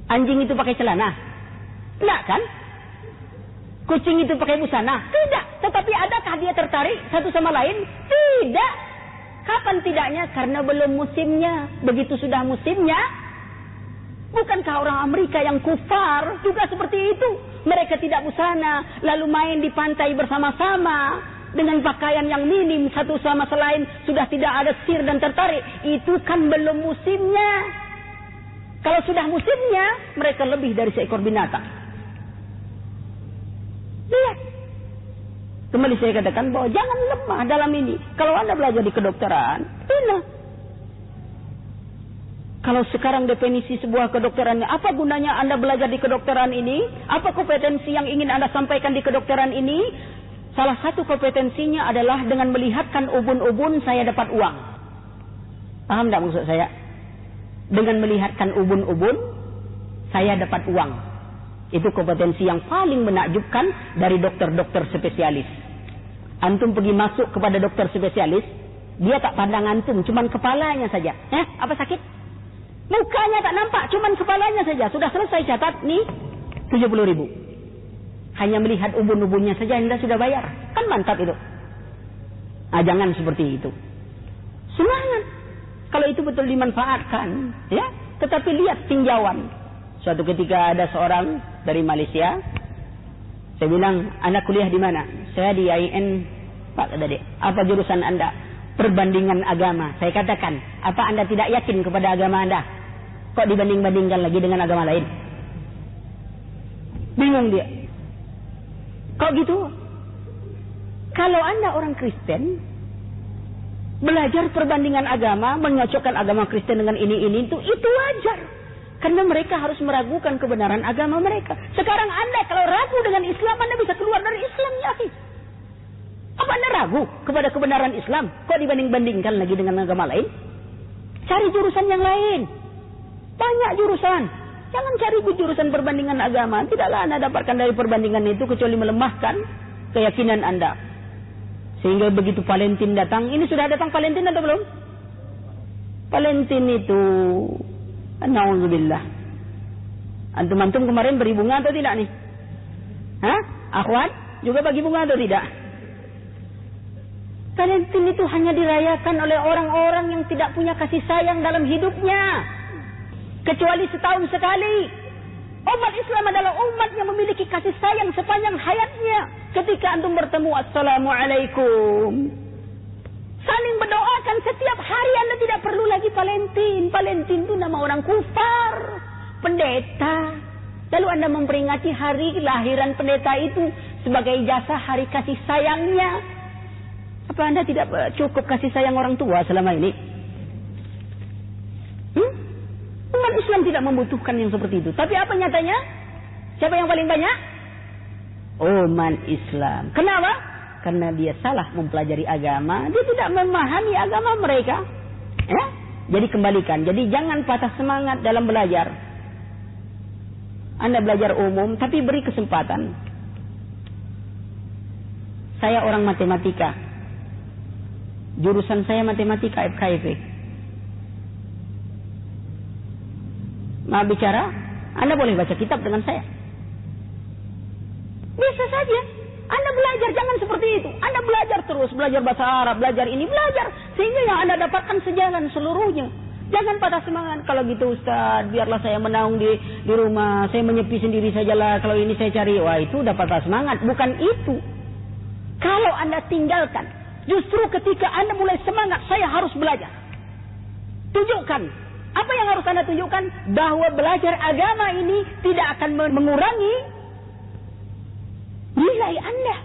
Speaker 1: Anjing itu pakai celana? Tidak kan? Kucing itu pakai busana? Tidak. Tetapi adakah dia tertarik satu sama lain? Tidak. Kapan tidaknya? Karena belum musimnya. Begitu sudah musimnya, bukankah orang Amerika yang kufar juga seperti itu? Mereka tidak busana, lalu main di pantai bersama-sama dengan pakaian yang minim satu sama selain, sudah tidak ada sir dan tertarik. Itu kan belum musimnya. Kalau sudah musimnya, mereka lebih dari seekor binatang. Lihat. Kembali saya katakan bahwa jangan lemah dalam ini. Kalau Anda belajar di kedokteran, benar. Kalau sekarang definisi sebuah kedokteran, apa gunanya Anda belajar di kedokteran ini? Apa kompetensi yang ingin Anda sampaikan di kedokteran ini? Salah satu kompetensinya adalah dengan melihatkan ubun-ubun saya dapat uang. Paham tak maksud saya? Dengan melihatkan ubun-ubun saya dapat uang. Itu kompetensi yang paling menakjubkan dari dokter-dokter spesialis. Antum pergi masuk kepada dokter spesialis, dia tak pandang antum, cuman kepalanya saja. Apa sakit? Mukanya tak nampak, cuman kepalanya saja. Sudah selesai catat, nih 70.000. Hanya melihat ubun-ubunnya saja Anda sudah bayar. Kan mantap itu. Jangan seperti itu. Semangat. Kalau itu betul dimanfaatkan, ya. Tetapi lihat tinjauan. Suatu ketika ada seorang dari Malaysia. Saya bilang, Anda kuliah di mana? Saya di IAIN, Pak Adik. Apa jurusan Anda? Perbandingan agama. Saya katakan, apa Anda tidak yakin kepada agama Anda? Kok dibanding-bandingkan lagi dengan agama lain? Bingung dia. Kok gitu? Kalau Anda orang Kristen, belajar perbandingan agama, menyocokkan agama Kristen dengan ini itu wajar. Karena mereka harus meragukan kebenaran agama mereka. Sekarang Anda kalau ragu dengan Islam, Anda bisa keluar dari Islam, ya. Apa Anda ragu kepada kebenaran Islam? Kok dibanding-bandingkan lagi dengan agama lain? Cari jurusan yang lain. Banyak jurusan. Jangan cari jurusan perbandingan agama. Tidaklah Anda dapatkan dari perbandingan itu kecuali melemahkan keyakinan Anda. Sehingga begitu Valentin datang. Ini sudah datang Valentin atau belum? Valentin itu, na'udzubillah. Antum-antum kemarin beri bunga atau tidak nih? Akhwat juga bagi bunga atau tidak? Valentin itu hanya dirayakan oleh orang-orang yang tidak punya kasih sayang dalam hidupnya. Kecuali setahun sekali. Umat Islam adalah umat yang memiliki kasih sayang sepanjang hayatnya. Ketika antum bertemu, Assalamualaikum. Saling berdoakan setiap hari. Anda tidak perlu lagi Valentin. Valentin itu nama orang kufar. Pendeta. Lalu Anda memperingati hari kelahiran pendeta itu sebagai jasa hari kasih sayangnya. Apa Anda tidak cukup kasih sayang orang tua selama ini? Umat Islam tidak membutuhkan yang seperti itu. Tapi apa nyatanya? Siapa yang paling banyak? Umat Islam. Kenapa? Karena dia salah mempelajari agama. Dia tidak memahami agama mereka. Ya? Jadi kembalikan. Jadi jangan patah semangat dalam belajar. Anda belajar umum, tapi beri kesempatan. Saya orang matematika. Jurusan saya matematika FKIP. Mau bicara, Anda boleh baca kitab dengan saya. Bisa saja. Anda belajar, jangan seperti itu. Anda belajar terus, belajar bahasa Arab, belajar ini, belajar. Sehingga yang Anda dapatkan sejalan seluruhnya. Jangan patah semangat. Kalau gitu Ustaz, biarlah saya menaung di rumah. Saya menyepi sendiri sajalah. Kalau ini saya cari. Wah, itu udah patah semangat. Bukan itu. Kalau Anda tinggalkan, justru ketika Anda mulai semangat, saya harus belajar. Tunjukkan. Apa yang harus Anda tunjukkan? Bahwa belajar agama ini tidak akan mengurangi nilai Anda.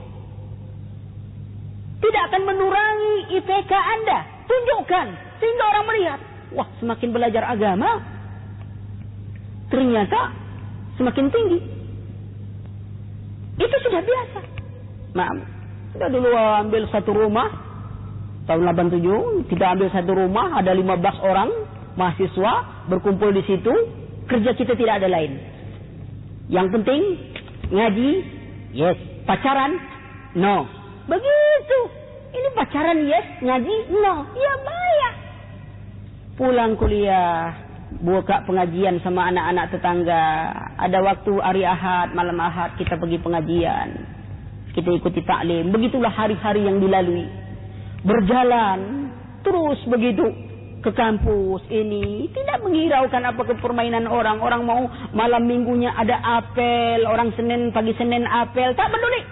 Speaker 1: Tidak akan mengurangi IPK Anda. Tunjukkan. Sehingga orang melihat. Wah, semakin belajar agama, ternyata semakin tinggi. Itu sudah biasa. Maaf. Kita dulu ambil satu rumah. Tahun 87. Kita ambil satu rumah. Ada 15 orang. Mahasiswa berkumpul di situ, kerja kita tidak ada lain. Yang penting ngaji, yes. Pacaran, no. Begitu. Ini pacaran yes, ngaji no. Ya bayar. pulang kuliah, buka pengajian sama anak-anak tetangga. Ada waktu hari Ahad, malam Ahad kita pergi pengajian, kita ikuti taklim. Begitulah hari-hari yang dilalui. Berjalan terus begitu ke kampus ini, tidak menghiraukan apa ke permainan orang. Orang mau malam minggunya ada apel, orang pagi Senin apel, tak peduli.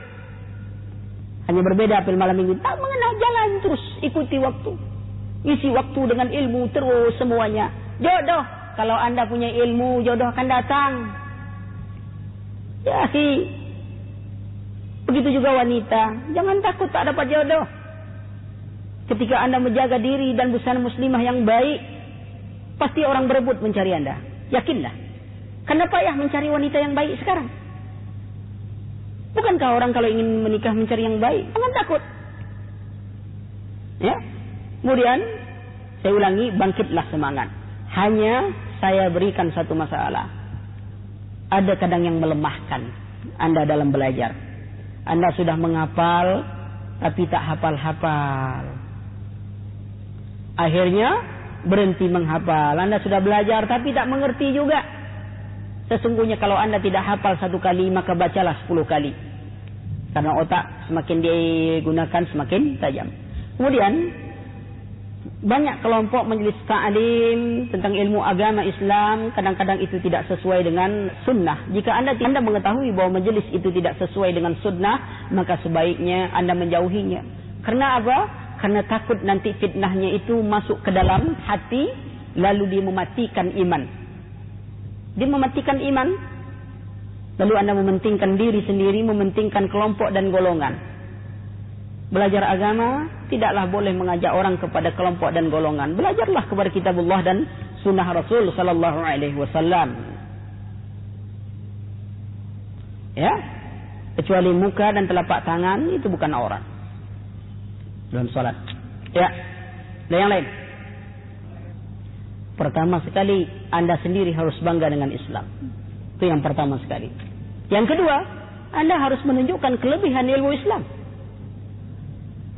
Speaker 1: Hanya berbeda apel malam minggu, tak mengenal jalan, terus ikuti waktu. Isi waktu dengan ilmu terus semuanya. Jodoh, kalau anda punya ilmu, jodoh akan datang. Ya, begitu juga wanita, jangan takut tak dapat jodoh. Ketika anda menjaga diri dan busana muslimah yang baik, pasti orang berebut mencari anda. Yakinlah. Kenapa ya mencari wanita yang baik sekarang? Bukankah orang kalau ingin menikah mencari yang baik? Jangan takut. Ya. Kemudian, saya ulangi, bangkitlah semangat. Hanya saya berikan satu masalah. Ada kadang yang melemahkan anda dalam belajar. Anda sudah menghafal, tapi tak hafal-hafal. Akhirnya berhenti menghafal. Anda sudah belajar tapi tak mengerti juga. Sesungguhnya kalau anda tidak hafal 1 kali, maka bacalah 10 kali. Karena otak semakin digunakan semakin tajam. Kemudian banyak kelompok majelis ta'lim tentang ilmu agama Islam, kadang-kadang itu tidak sesuai dengan sunnah. Jika anda mengetahui bahwa majelis itu tidak sesuai dengan sunnah, maka sebaiknya anda menjauhinya. Karena apa? Karena takut nanti fitnahnya itu masuk ke dalam hati, lalu dia mematikan iman. Dia mematikan iman, lalu anda mementingkan diri sendiri, mementingkan kelompok dan golongan. Belajar agama tidaklah boleh mengajak orang kepada kelompok dan golongan. Belajarlah kepada kitabullah dan sunnah Rasul sallallahu alaihi wasallam. Ya, kecuali muka dan telapak tangan itu bukan aurat dalam salat. Ya. Dan yang lain. Pertama sekali, anda sendiri harus bangga dengan Islam. Itu yang pertama sekali. Yang kedua, anda harus menunjukkan kelebihan ilmu Islam.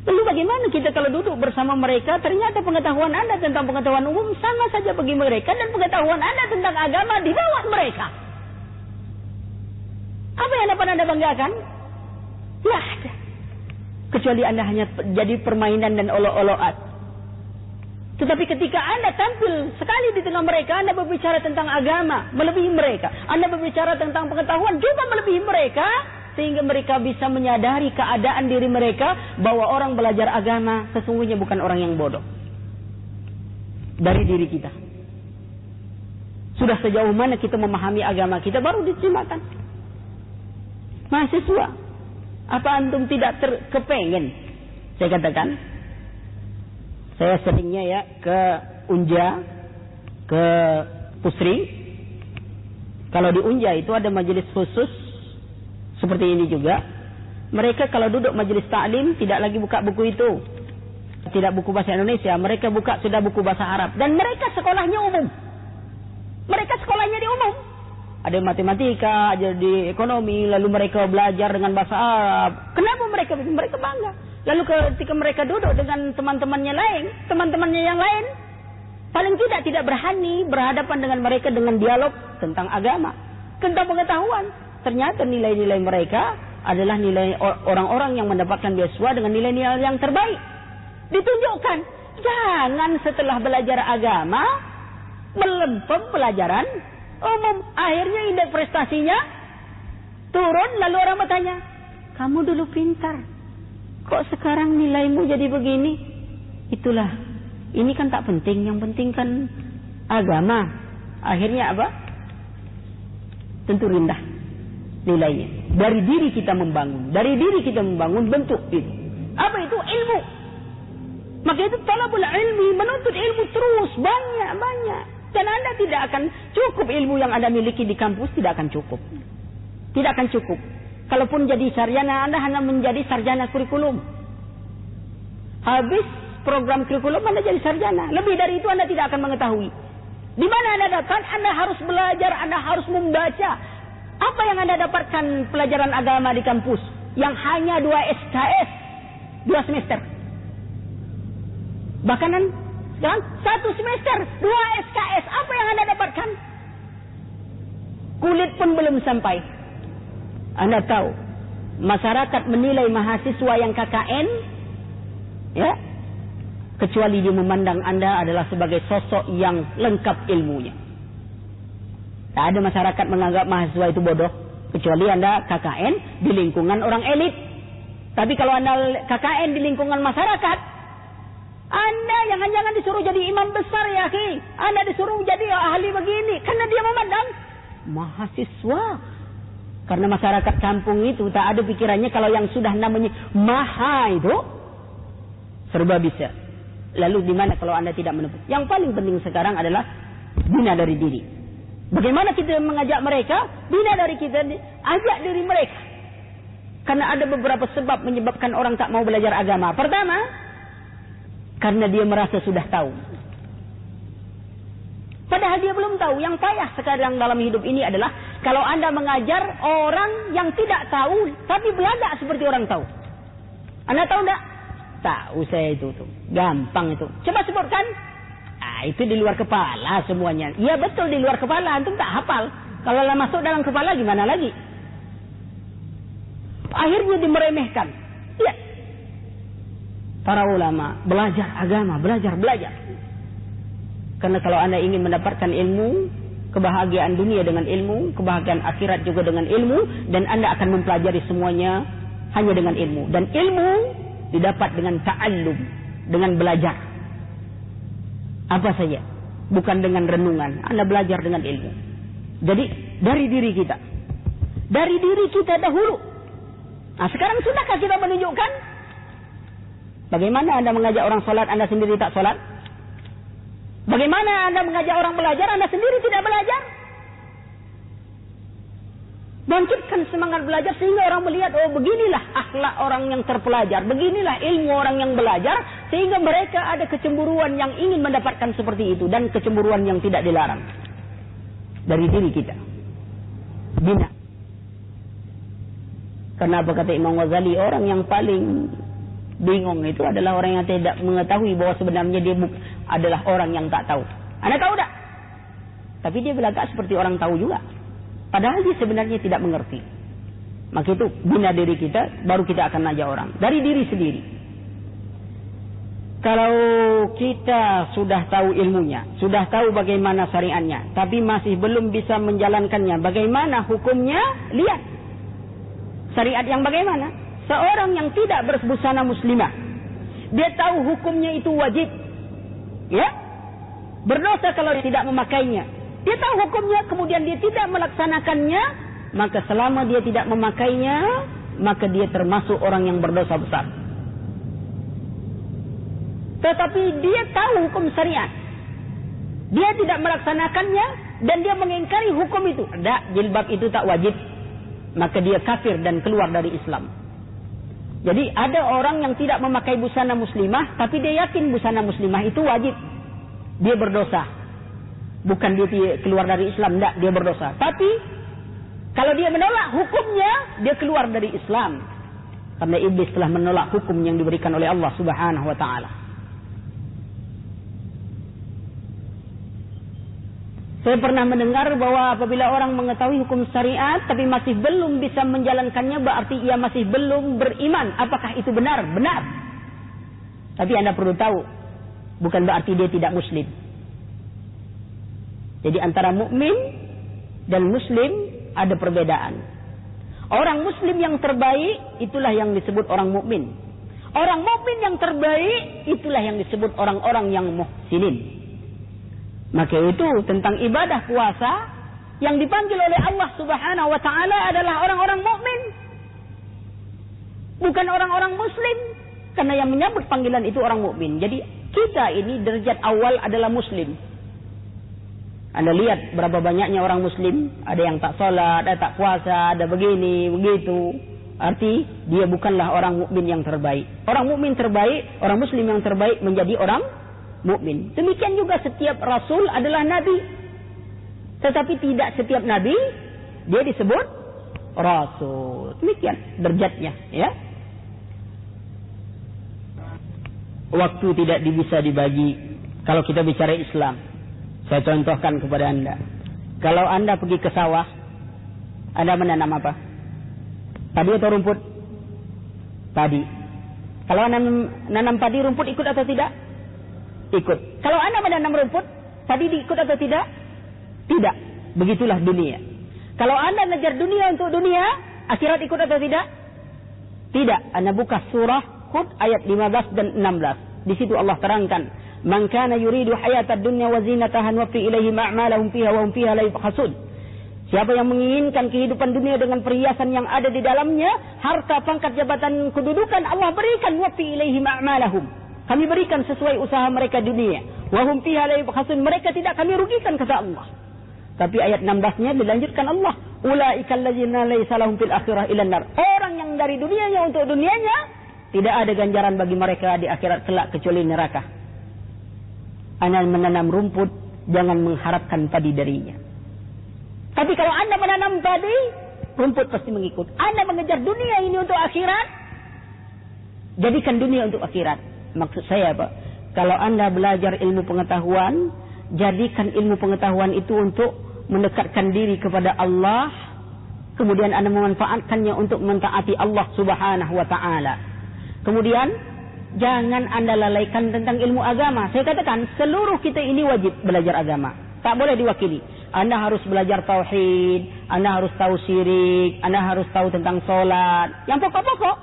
Speaker 1: Lalu bagaimana kita kalau duduk bersama mereka, ternyata pengetahuan anda tentang pengetahuan umum sama saja bagi mereka, dan pengetahuan anda tentang agama di bawah mereka. Apa yang dapat anda banggakan? Ya ada. Kecuali anda hanya jadi permainan dan olok-olokan. Tetapi ketika anda tampil sekali di tengah mereka, anda berbicara tentang agama, melebihi mereka. Anda berbicara tentang pengetahuan, juga melebihi mereka. Sehingga mereka bisa menyadari keadaan diri mereka, bahwa orang belajar agama sesungguhnya bukan orang yang bodoh. Dari diri kita. Sudah sejauh mana kita memahami agama kita, baru diterimakan. Mahasiswa, apa antum tidak kepengen? Saya katakan, saya seringnya ya ke Unja, ke Pusri. Kalau di Unja itu ada majelis khusus seperti ini juga. Mereka kalau duduk majelis taklim tidak lagi buka buku itu, tidak buku bahasa Indonesia, mereka buka sudah buku bahasa Arab. Dan mereka sekolahnya umum. Mereka sekolahnya di umum. Ada matematika, ada di ekonomi, lalu mereka belajar dengan bahasa Arab. Kenapa mereka bangga? Lalu ketika mereka duduk dengan teman-temannya yang lain, paling tidak berani berhadapan dengan mereka dengan dialog tentang agama, tentang pengetahuan. Ternyata nilai-nilai mereka adalah nilai orang-orang yang mendapatkan beasiswa dengan nilai-nilai yang terbaik. Ditunjukkan, jangan setelah belajar agama melempem pelajaran umum. Akhirnya indeks prestasinya turun, lalu orang bertanya, kamu dulu pintar, kok sekarang nilaimu jadi begini? Itulah, ini kan tak penting, yang penting kan agama. Akhirnya apa? Tentu rendah nilainya. Dari diri kita membangun, bentuk itu. Apa itu? Ilmu. Maka itu talabul ilmi, menuntut ilmu terus, banyak. Dan anda tidak akan cukup ilmu yang anda miliki di kampus, tidak akan cukup. Tidak akan cukup. Kalaupun jadi sarjana, anda hanya menjadi sarjana kurikulum. Habis program kurikulum, anda jadi sarjana. Lebih dari itu anda tidak akan mengetahui. Di mana anda dapat? Anda harus belajar, anda harus membaca. Apa yang anda dapatkan pelajaran agama di kampus? Yang hanya 2 SKS, 2 semester. Bahkan Dalam 1 semester 2 SKS, apa yang Anda dapatkan? Kulit pun belum sampai. Anda tahu, masyarakat menilai mahasiswa yang KKN, ya, kecuali dia memandang Anda adalah sebagai sosok yang lengkap ilmunya. Tak ada masyarakat menganggap mahasiswa itu bodoh, kecuali Anda KKN di lingkungan orang elit. Tapi kalau Anda KKN di lingkungan masyarakat, Anda jangan-jangan disuruh jadi imam besar ya, akhi. Anda disuruh jadi ahli begini, karena dia memandang mahasiswa. Karena masyarakat kampung itu tak ada pikirannya kalau yang sudah namanya maha itu serba bisa. Lalu di mana kalau Anda tidak menempuh? Yang paling penting sekarang adalah bina dari diri. Bagaimana kita mengajak mereka? Bina dari kita, ajak diri mereka. Karena ada beberapa sebab menyebabkan orang tak mau belajar agama. Pertama, karena dia merasa sudah tahu. Padahal dia belum tahu. Yang payah sekarang dalam hidup ini adalah kalau Anda mengajar orang yang tidak tahu, tapi belagak seperti orang tahu. Anda tahu tak? Tahu saya itu tuh. Gampang itu. Coba sebutkan. Itu di luar kepala semuanya. Iya betul di luar kepala. Antum tak hafal. Kalau masuk dalam kepala gimana lagi? Akhirnya dimeremehkan. Iya. Para ulama belajar agama, belajar. Karena kalau Anda ingin mendapatkan ilmu, kebahagiaan dunia dengan ilmu, kebahagiaan akhirat juga dengan ilmu, dan Anda akan mempelajari semuanya hanya dengan ilmu. Dan ilmu didapat dengan ta'allum, dengan belajar. Apa saja, bukan dengan renungan. Anda belajar dengan ilmu. Jadi dari diri kita, dahulu. Nah sekarang sudahkah kita menunjukkan? Bagaimana Anda mengajak orang sholat, Anda sendiri tak sholat? Bagaimana Anda mengajak orang belajar, Anda sendiri tidak belajar? Bangkitkan semangat belajar sehingga orang melihat, oh beginilah akhlak orang yang terpelajar, beginilah ilmu orang yang belajar, sehingga mereka ada kecemburuan yang ingin mendapatkan seperti itu, dan kecemburuan yang tidak dilarang. Dari diri kita. Bina. Karena apa kata Imam Ghazali, orang yang paling bingung itu adalah orang yang tidak mengetahui bahwa sebenarnya dia adalah orang yang tak tahu. Anda tahu tak? Tapi dia belagak seperti orang tahu juga. Padahal dia sebenarnya tidak mengerti. Maka itu bina diri kita, baru kita akan ajak orang. Dari diri sendiri. Kalau kita sudah tahu ilmunya, sudah tahu bagaimana syariatnya, tapi masih belum bisa menjalankannya, bagaimana hukumnya? Lihat. Syariat yang bagaimana? Seorang yang tidak berbusana muslimah, dia tahu hukumnya itu wajib, ya, berdosa kalau dia tidak memakainya. Dia tahu hukumnya, kemudian dia tidak melaksanakannya, maka selama dia tidak memakainya, maka dia termasuk orang yang berdosa besar. Tetapi dia tahu hukum syariat, dia tidak melaksanakannya, dan dia mengingkari hukum itu. Ada jilbab itu tak wajib, maka dia kafir dan keluar dari Islam. Jadi ada orang yang tidak memakai busana muslimah, tapi dia yakin busana muslimah itu wajib. Dia berdosa. Bukan dia keluar dari Islam, tidak, dia berdosa. Tapi kalau dia menolak hukumnya, dia keluar dari Islam. Karena iblis telah menolak hukum yang diberikan oleh Allah Subhanahu wa taala. Saya pernah mendengar bahwa apabila orang mengetahui hukum syariat tapi masih belum bisa menjalankannya, berarti ia masih belum beriman. Apakah itu benar? Benar. Tapi Anda perlu tahu, bukan berarti dia tidak muslim. Jadi antara mukmin dan muslim ada perbedaan. Orang muslim yang terbaik itulah yang disebut orang mukmin. Orang mukmin yang terbaik itulah yang disebut orang-orang yang muhsinin. Maka itu tentang ibadah puasa yang dipanggil oleh Allah Subhanahu wa taala adalah orang-orang mukmin. Bukan orang-orang muslim. Karena yang menyambut panggilan itu orang mukmin. Jadi kita ini derajat awal adalah muslim. Anda lihat berapa banyaknya orang muslim, ada yang tak sholat, ada tak puasa, ada begini, begitu. Arti dia bukanlah orang mukmin yang terbaik. Orang mukmin terbaik, orang muslim yang terbaik menjadi orang mukmin. Demikian juga setiap rasul adalah nabi. Tetapi tidak setiap nabi dia disebut rasul. Demikian derajatnya, ya. Waktu tidak bisa dibagi Kalau kita bicara Islam, saya contohkan kepada Anda. Kalau Anda pergi ke sawah, Anda menanam apa? Padi atau rumput? Padi. Kalau Anda menanam padi, rumput ikut atau tidak? Ikut. Kalau Anda menanam rumput, padi ikut atau tidak? Tidak. Begitulah dunia. Kalau Anda ngejar dunia untuk dunia, akhirat ikut atau tidak? Tidak. Anda buka surah Hud ayat 15 dan 16. Di situ Allah terangkan, "Man kana yuridu hayatad dunya wa zinataha nuwaffi ilaihim a'malahum fiha wa hum fiha la yubkhasun." Siapa yang menginginkan kehidupan dunia dengan perhiasan yang ada di dalamnya, harta, pangkat, jabatan, kedudukan, Allah berikan, nuwaffi ilaihim a'malahum. Kami berikan sesuai usaha mereka dunia. Wa hum fiha la yubkhasun. Mereka tidak kami rugikan, kata Allah. Tapi ayat 16-nya dilanjutkan Allah, "Ulaikal ladzina laisa lahum fil akhirah ilan nar." Orang yang dari dunianya untuk dunianya, tidak ada ganjaran bagi mereka di akhirat kelak kecuali neraka. Anda menanam rumput, jangan mengharapkan padi darinya. Tapi kalau Anda menanam padi, rumput pasti mengikut. Anda mengejar dunia ini untuk akhirat, jadikan dunia untuk akhirat. Maksud saya apa? Kalau Anda belajar ilmu pengetahuan, jadikan ilmu pengetahuan itu untuk mendekatkan diri kepada Allah, kemudian Anda memanfaatkannya untuk mentaati Allah Subhanahu wa taala. Kemudian jangan Anda lalaikan tentang ilmu agama. Saya katakan seluruh kita ini wajib belajar agama. Tak boleh diwakili. Anda harus belajar tauhid, Anda harus tahu syirik, Anda harus tahu tentang sholat. Yang pokok-pokok.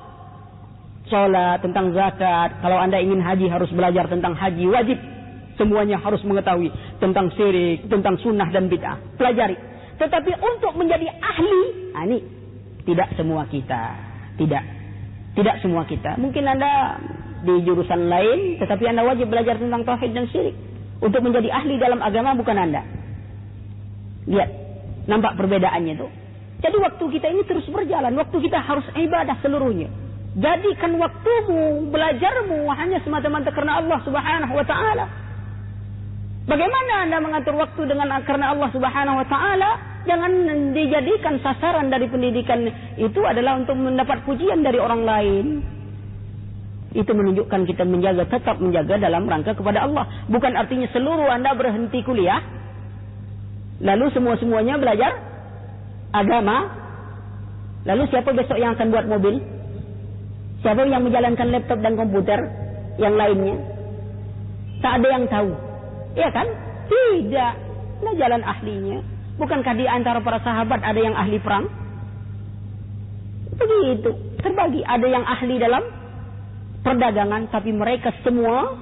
Speaker 1: Sholat, tentang zakat. Kalau Anda ingin haji harus belajar tentang haji. Wajib. Semuanya harus mengetahui tentang syirik, tentang sunnah dan bid'ah. Pelajari. Tetapi untuk menjadi ahli, ini tidak semua kita. Tidak semua kita. Mungkin Anda di jurusan lain, tetapi Anda wajib belajar tentang tauhid dan syirik. Untuk menjadi ahli dalam agama bukan Anda. Lihat, nampak perbedaannya itu. Jadi waktu kita ini terus berjalan. Waktu kita harus ibadah seluruhnya. Jadikan waktumu, belajarmu hanya semata-mata karena Allah Subhanahu wa taala. Bagaimana Anda mengatur waktu dengan karena Allah Subhanahu wa taala? Jangan dijadikan sasaran dari pendidikan itu adalah untuk mendapat pujian dari orang lain. Itu menunjukkan kita tetap menjaga dalam rangka kepada Allah. Bukan artinya seluruh Anda berhenti kuliah, lalu semuanya belajar agama. Lalu siapa besok yang akan buat mobil? Siapa yang menjalankan laptop dan komputer yang lainnya? Tak ada yang tahu. Iya kan? Tidak. Nah, jalan ahlinya. Bukankah di antara para sahabat ada yang ahli perang? Begitu. Terbagi. Ada yang ahli dalam perdagangan, tapi mereka semua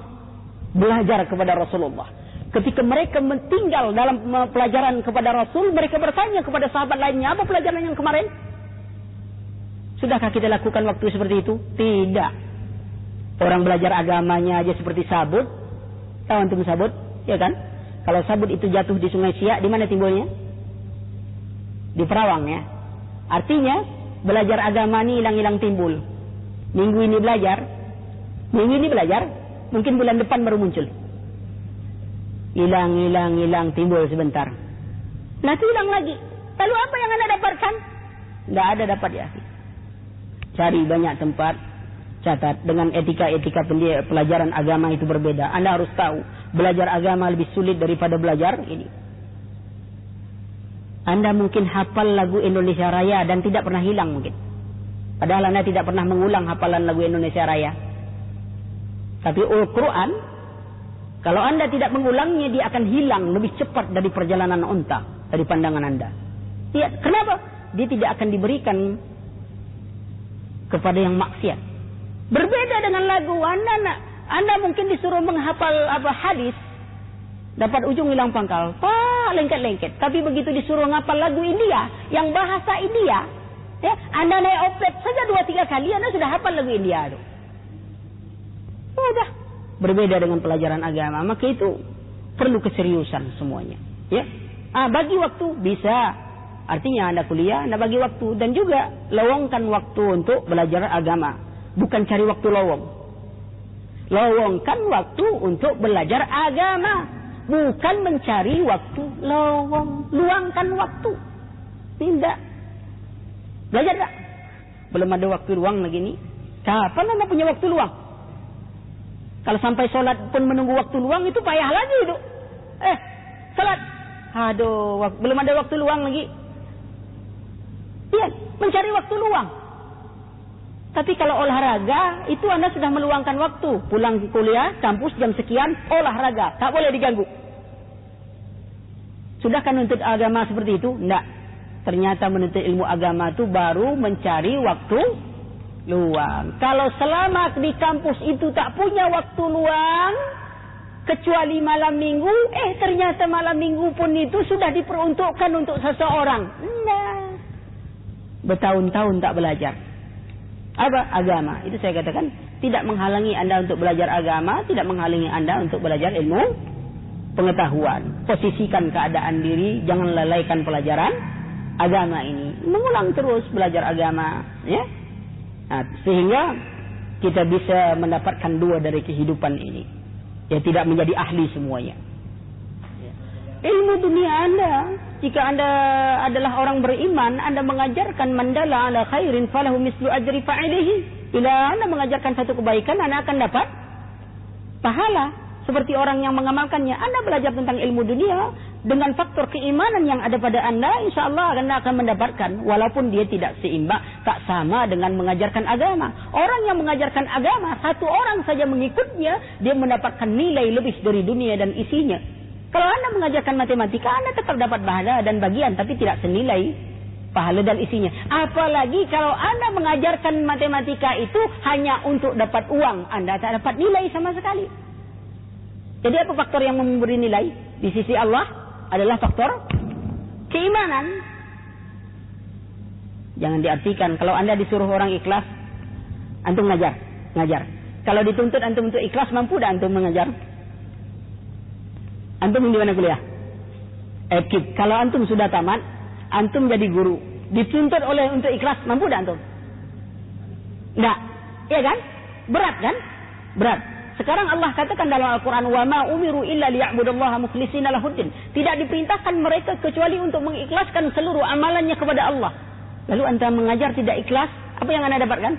Speaker 1: belajar kepada Rasulullah. Ketika mereka tinggal dalam pelajaran kepada Rasul, mereka bertanya kepada sahabat lainnya, apa pelajaran yang kemarin? Sudahkah kita lakukan waktu seperti itu? Tidak. Orang belajar agamanya aja seperti sabut. Tahu antum sabut? Ya kan? Kalau sabut itu jatuh di Sungai Siak, di mana timbulnya? Di Perawang ya. Artinya, belajar agama ini hilang-hilang timbul. Minggu ini belajar, mungkin bulan depan baru muncul. Hilang, timbul sebentar. Nanti hilang lagi. Lalu apa yang Anda dapatkan? Tidak ada dapat ya. Cari banyak tempat, catat. Dengan etika-etika pelajaran agama itu berbeda. Anda harus tahu, belajar agama lebih sulit daripada belajar ini. Anda mungkin hafal lagu Indonesia Raya dan tidak pernah hilang mungkin. Padahal Anda tidak pernah mengulang hafalan lagu Indonesia Raya. Tapi Al-Quran, kalau Anda tidak mengulangnya, dia akan hilang lebih cepat dari perjalanan unta, dari pandangan Anda. Ya, kenapa? Dia tidak akan diberikan kepada yang maksiat. Berbeda dengan lagu. Anda mungkin disuruh menghafal hadis, dapat ujung hilang pangkal. Lengket-lengket. Tapi begitu disuruh menghafal lagu India, yang bahasa India, ya, Anda naik oplet saja 2-3 kali, Anda sudah hafal lagu India itu. Sudah. Berbeda dengan pelajaran agama. Maka itu perlu keseriusan semuanya. Ya. Bagi waktu bisa. Artinya Anda kuliah, Anda bagi waktu. Dan juga lowongkan waktu untuk belajar agama. Bukan cari waktu lowong. Lowongkan waktu untuk belajar agama. Bukan mencari waktu lowong. Luangkan waktu. Tidak. Belajar tak? Belum ada waktu luang lagi ni. Kapan Anda punya waktu luang? Kalau sampai sholat pun menunggu waktu luang, itu payah lagi itu. Sholat. Aduh, belum ada waktu luang lagi. Iya, mencari waktu luang. Tapi kalau olahraga, itu Anda sudah meluangkan waktu. Pulang ke kuliah, kampus jam sekian, olahraga. Tak boleh diganggu. Sudah kan menuntut agama seperti itu? Tidak. Ternyata menuntut ilmu agama itu baru mencari waktu luang. Kalau selama di kampus itu tak punya waktu luang, kecuali malam minggu, ternyata malam minggu pun itu sudah diperuntukkan untuk seseorang. Nah, bertahun-tahun tak belajar. Apa? Agama. Itu saya katakan, tidak menghalangi Anda untuk belajar agama, tidak menghalangi Anda untuk belajar ilmu pengetahuan. Posisikan keadaan diri, jangan lalaikan pelajaran agama ini. Mengulang terus belajar agama, ya. Nah, sehingga kita bisa mendapatkan dua dari kehidupan ini. Ya, tidak menjadi ahli semuanya. Ilmu dunia Anda, jika Anda adalah orang beriman, Anda mengajarkan mandala ala khairin falahu mislu ajri fa'ilihi. Bila Anda mengajarkan satu kebaikan, Anda akan dapat pahala seperti orang yang mengamalkannya. Anda belajar tentang ilmu dunia dengan faktor keimanan yang ada pada Anda, insya Allah Anda akan mendapatkan, walaupun dia tidak seimbang, tak sama dengan mengajarkan agama. Orang yang mengajarkan agama, satu orang saja mengikutnya, dia mendapatkan nilai lebih dari dunia dan isinya. Kalau Anda mengajarkan matematika, Anda tetap dapat pahala dan bagian, tapi tidak senilai pahala dan isinya. Apalagi kalau Anda mengajarkan matematika itu hanya untuk dapat uang, Anda tak dapat nilai sama sekali. Jadi apa faktor yang memberi nilai? Di sisi Allah adalah faktor keimanan. Jangan diartikan kalau Anda disuruh orang ikhlas, antum ngajar. Kalau dituntut antum untuk ikhlas, mampu dah antum mengajar? Antum di mana kuliah? Ekip. Kalau antum sudah tamat, antum jadi guru. Dituntut oleh untuk ikhlas, mampu dah antum? Enggak. Iya kan? Berat kan? Berat. Sekarang Allah katakan dalam Al-Quran, wa ma umiru illa liya'budullaha mukhlishina lahuddin. Tidak diperintahkan mereka kecuali untuk mengikhlaskan seluruh amalannya kepada Allah. Lalu anda mengajar tidak ikhlas, apa yang anda dapatkan?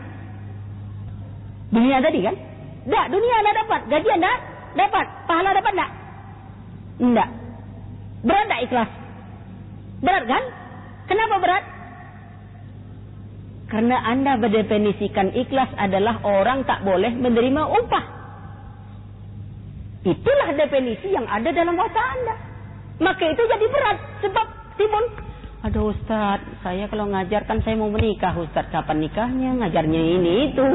Speaker 1: Dunia tadi kan? Tak, dunia anda dapat, gaji anda dapat, pahala dapat tak? Tidak. Berat tak ikhlas? Berat kan? Kenapa berat? Karena anda berdefinisikan ikhlas adalah orang tak boleh menerima upah. Itulah definisi yang ada dalam watak anda. Maka itu jadi berat. Sebab timbul, aduh Ustaz, saya kalau ngajar kan saya mau menikah Ustaz. Kapan nikahnya? Ngajarnya ini itu.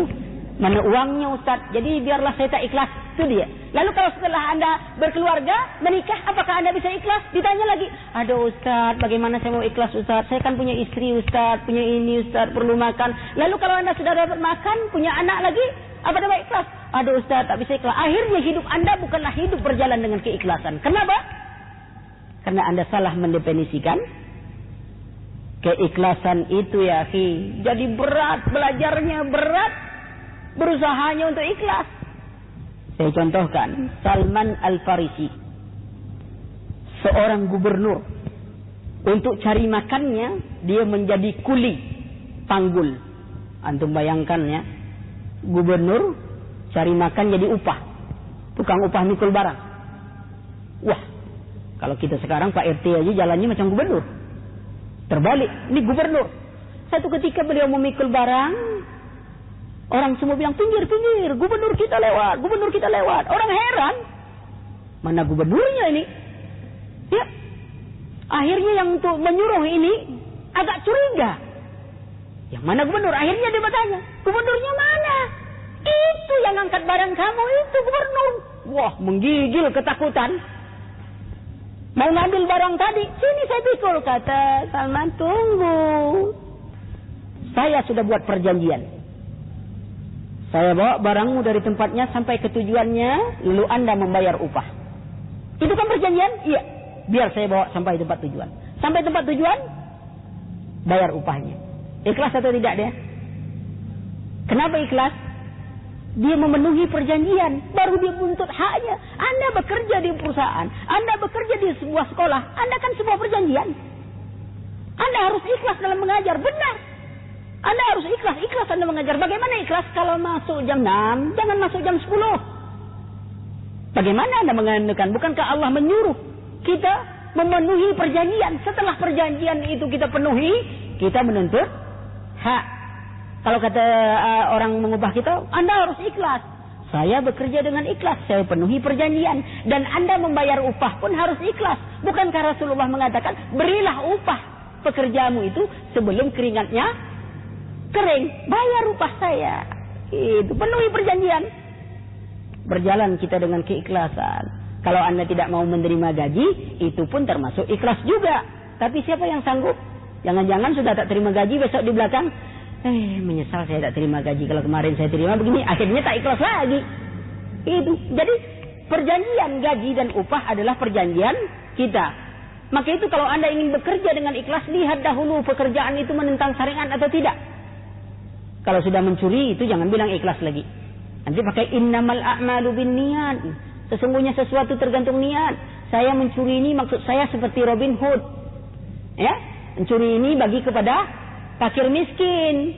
Speaker 1: Mana uangnya Ustaz? Jadi biarlah saya tak ikhlas. Itu dia. Lalu kalau setelah anda berkeluarga, menikah, apakah anda bisa ikhlas? Ditanya lagi, aduh Ustaz, bagaimana saya mau ikhlas Ustaz? Saya kan punya istri Ustaz, punya ini Ustaz, perlu makan. Lalu kalau anda sudah dapat makan, punya anak lagi, apa dapat ikhlas? Aduh Ustaz, tak bisa ikhlas. Akhirnya hidup anda bukanlah hidup berjalan dengan keikhlasan. Kenapa? Karena anda salah mendefinisikan keikhlasan itu ya akhi. Jadi berat, belajarnya berat, berusahanya untuk ikhlas. Saya contohkan, Salman Al-Farisi, seorang gubernur. Untuk cari makannya, dia menjadi kuli panggul. Antum bayangkan ya, gubernur cari makan jadi upah, tukang upah mikul barang. Wah, kalau kita sekarang Pak RT aja jalannya macam gubernur. Terbalik, ini gubernur. Satu ketika beliau memikul barang, orang semua bilang, pinggir, gubernur kita lewat. Orang heran, mana gubernurnya ini? Ya, akhirnya yang untuk menyuruh ini agak curiga. Yang mana gubernur? Akhirnya dia bertanya, gubernurnya mana? Itu yang angkat barang kamu, itu gubernur. Wah, menggigil ketakutan. Mau ngambil barang tadi, sini saya pikul. Kata Salman, tunggu. Saya sudah buat perjanjian. Saya bawa barangmu dari tempatnya sampai ke tujuannya, lalu anda membayar upah. Itu kan perjanjian? Iya. Biar saya bawa sampai tempat tujuan. Sampai tempat tujuan, bayar upahnya. Ikhlas atau tidak dia? Kenapa ikhlas? Dia memenuhi perjanjian, baru dia buntut haknya. Anda bekerja di perusahaan, anda bekerja di sebuah sekolah, anda kan sebuah perjanjian. Anda harus ikhlas dalam mengajar, benar. Anda harus ikhlas Anda mengajar. Bagaimana ikhlas? Kalau masuk jam 6, jangan masuk jam 10. Bagaimana Anda menganukan? Bukankah Allah menyuruh kita memenuhi perjanjian? Setelah perjanjian itu kita penuhi, kita menuntut hak. Kalau kata orang mengubah kita, Anda harus ikhlas. Saya bekerja dengan ikhlas, saya penuhi perjanjian. Dan Anda membayar upah pun harus ikhlas. Bukankah Rasulullah mengatakan, berilah upah pekerjamu itu sebelum keringatnya kering. Bayar upah saya. Itu penuhi perjanjian. Berjalan kita dengan keikhlasan. Kalau Anda tidak mau menerima gaji, itu pun termasuk ikhlas juga. Tapi siapa yang sanggup? Jangan-jangan sudah tak terima gaji, besok di belakang, menyesal saya tak terima gaji. Kalau kemarin saya terima begini, akhirnya tak ikhlas lagi. Itu. Jadi perjanjian gaji dan upah adalah perjanjian kita. Maka itu kalau Anda ingin bekerja dengan ikhlas, lihat dahulu pekerjaan itu menentang syariat atau tidak. Kalau sudah mencuri, itu jangan bilang ikhlas lagi. Nanti pakai innamal a'malu binniyat. Sesungguhnya sesuatu tergantung niat. Saya mencuri ini maksud saya seperti Robin Hood. Ya, mencuri ini bagi kepada fakir miskin.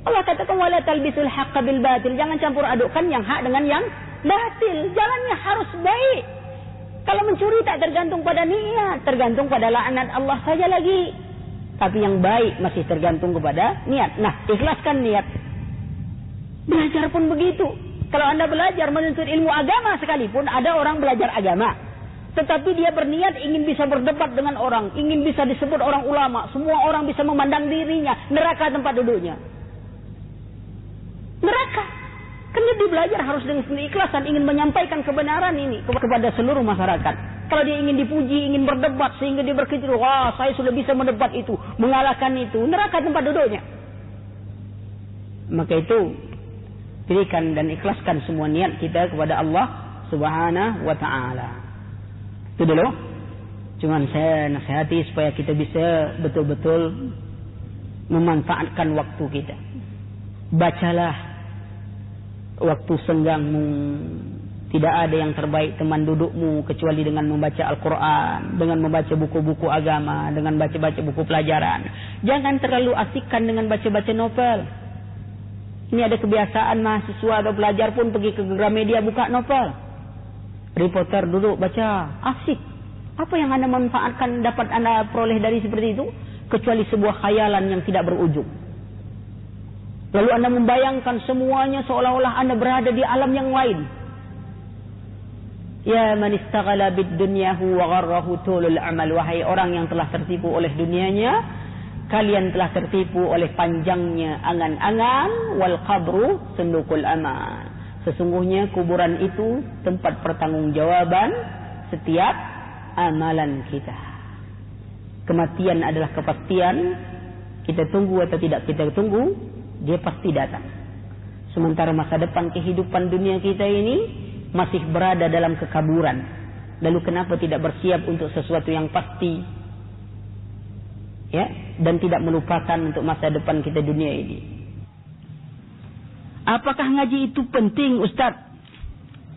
Speaker 1: Allah katakan wala talbisul haqqa bil batil. Jangan campur adukkan yang hak dengan yang batil. Jalannya harus baik. Kalau mencuri tak tergantung pada niat, tergantung pada laknat Allah saja lagi. Tapi yang baik masih tergantung kepada niat. Nah, ikhlaskan niat. Belajar pun begitu. Kalau Anda belajar menuntut ilmu agama sekalipun, ada orang belajar agama. Tetapi dia berniat ingin bisa berdebat dengan orang. Ingin bisa disebut orang ulama. Semua orang bisa memandang dirinya. Neraka tempat duduknya. Neraka. Karena dia belajar harus dengan keikhlasan. Ingin menyampaikan kebenaran ini kepada seluruh masyarakat. Kalau dia ingin dipuji, ingin berdebat. Sehingga dia berpikir, wah saya sudah bisa mendebat itu. Mengalahkan itu. Neraka tempat duduknya. Maka itu, berikan dan ikhlaskan semua niat kita kepada Allah Subhanahu wa ta'ala. Itu dulu. Cuman saya nasihati supaya kita bisa betul-betul memanfaatkan waktu kita. Bacalah waktu senggangmu. Tidak ada yang terbaik teman dudukmu kecuali dengan membaca Al-Quran, dengan membaca buku-buku agama, dengan baca-baca buku pelajaran. Jangan terlalu asikkan dengan baca-baca novel. Ini ada kebiasaan mahasiswa atau pelajar pun pergi ke Gramedia buka novel. Reporter duduk baca, asik. Apa yang Anda manfaatkan dapat Anda peroleh dari seperti itu? Kecuali sebuah khayalan yang tidak berujung. Lalu Anda membayangkan semuanya seolah-olah Anda berada di alam yang lain. Ya man istaghala bid dunyahu wa gharrahu tulul amal. Wahai orang yang telah tertipu oleh dunianya, kalian telah tertipu oleh panjangnya angan-angan. Wal qabru sundukul amal. Sesungguhnya kuburan itu tempat pertanggungjawaban setiap amalan kita. Kematian adalah kepastian. Kita tunggu atau tidak kita tunggu, dia pasti datang. Sementara masa depan kehidupan dunia kita ini masih berada dalam kekaburan. Lalu kenapa tidak bersiap untuk sesuatu yang pasti? Ya, dan tidak melupakan untuk masa depan kita dunia ini. Apakah ngaji itu penting, Ustaz?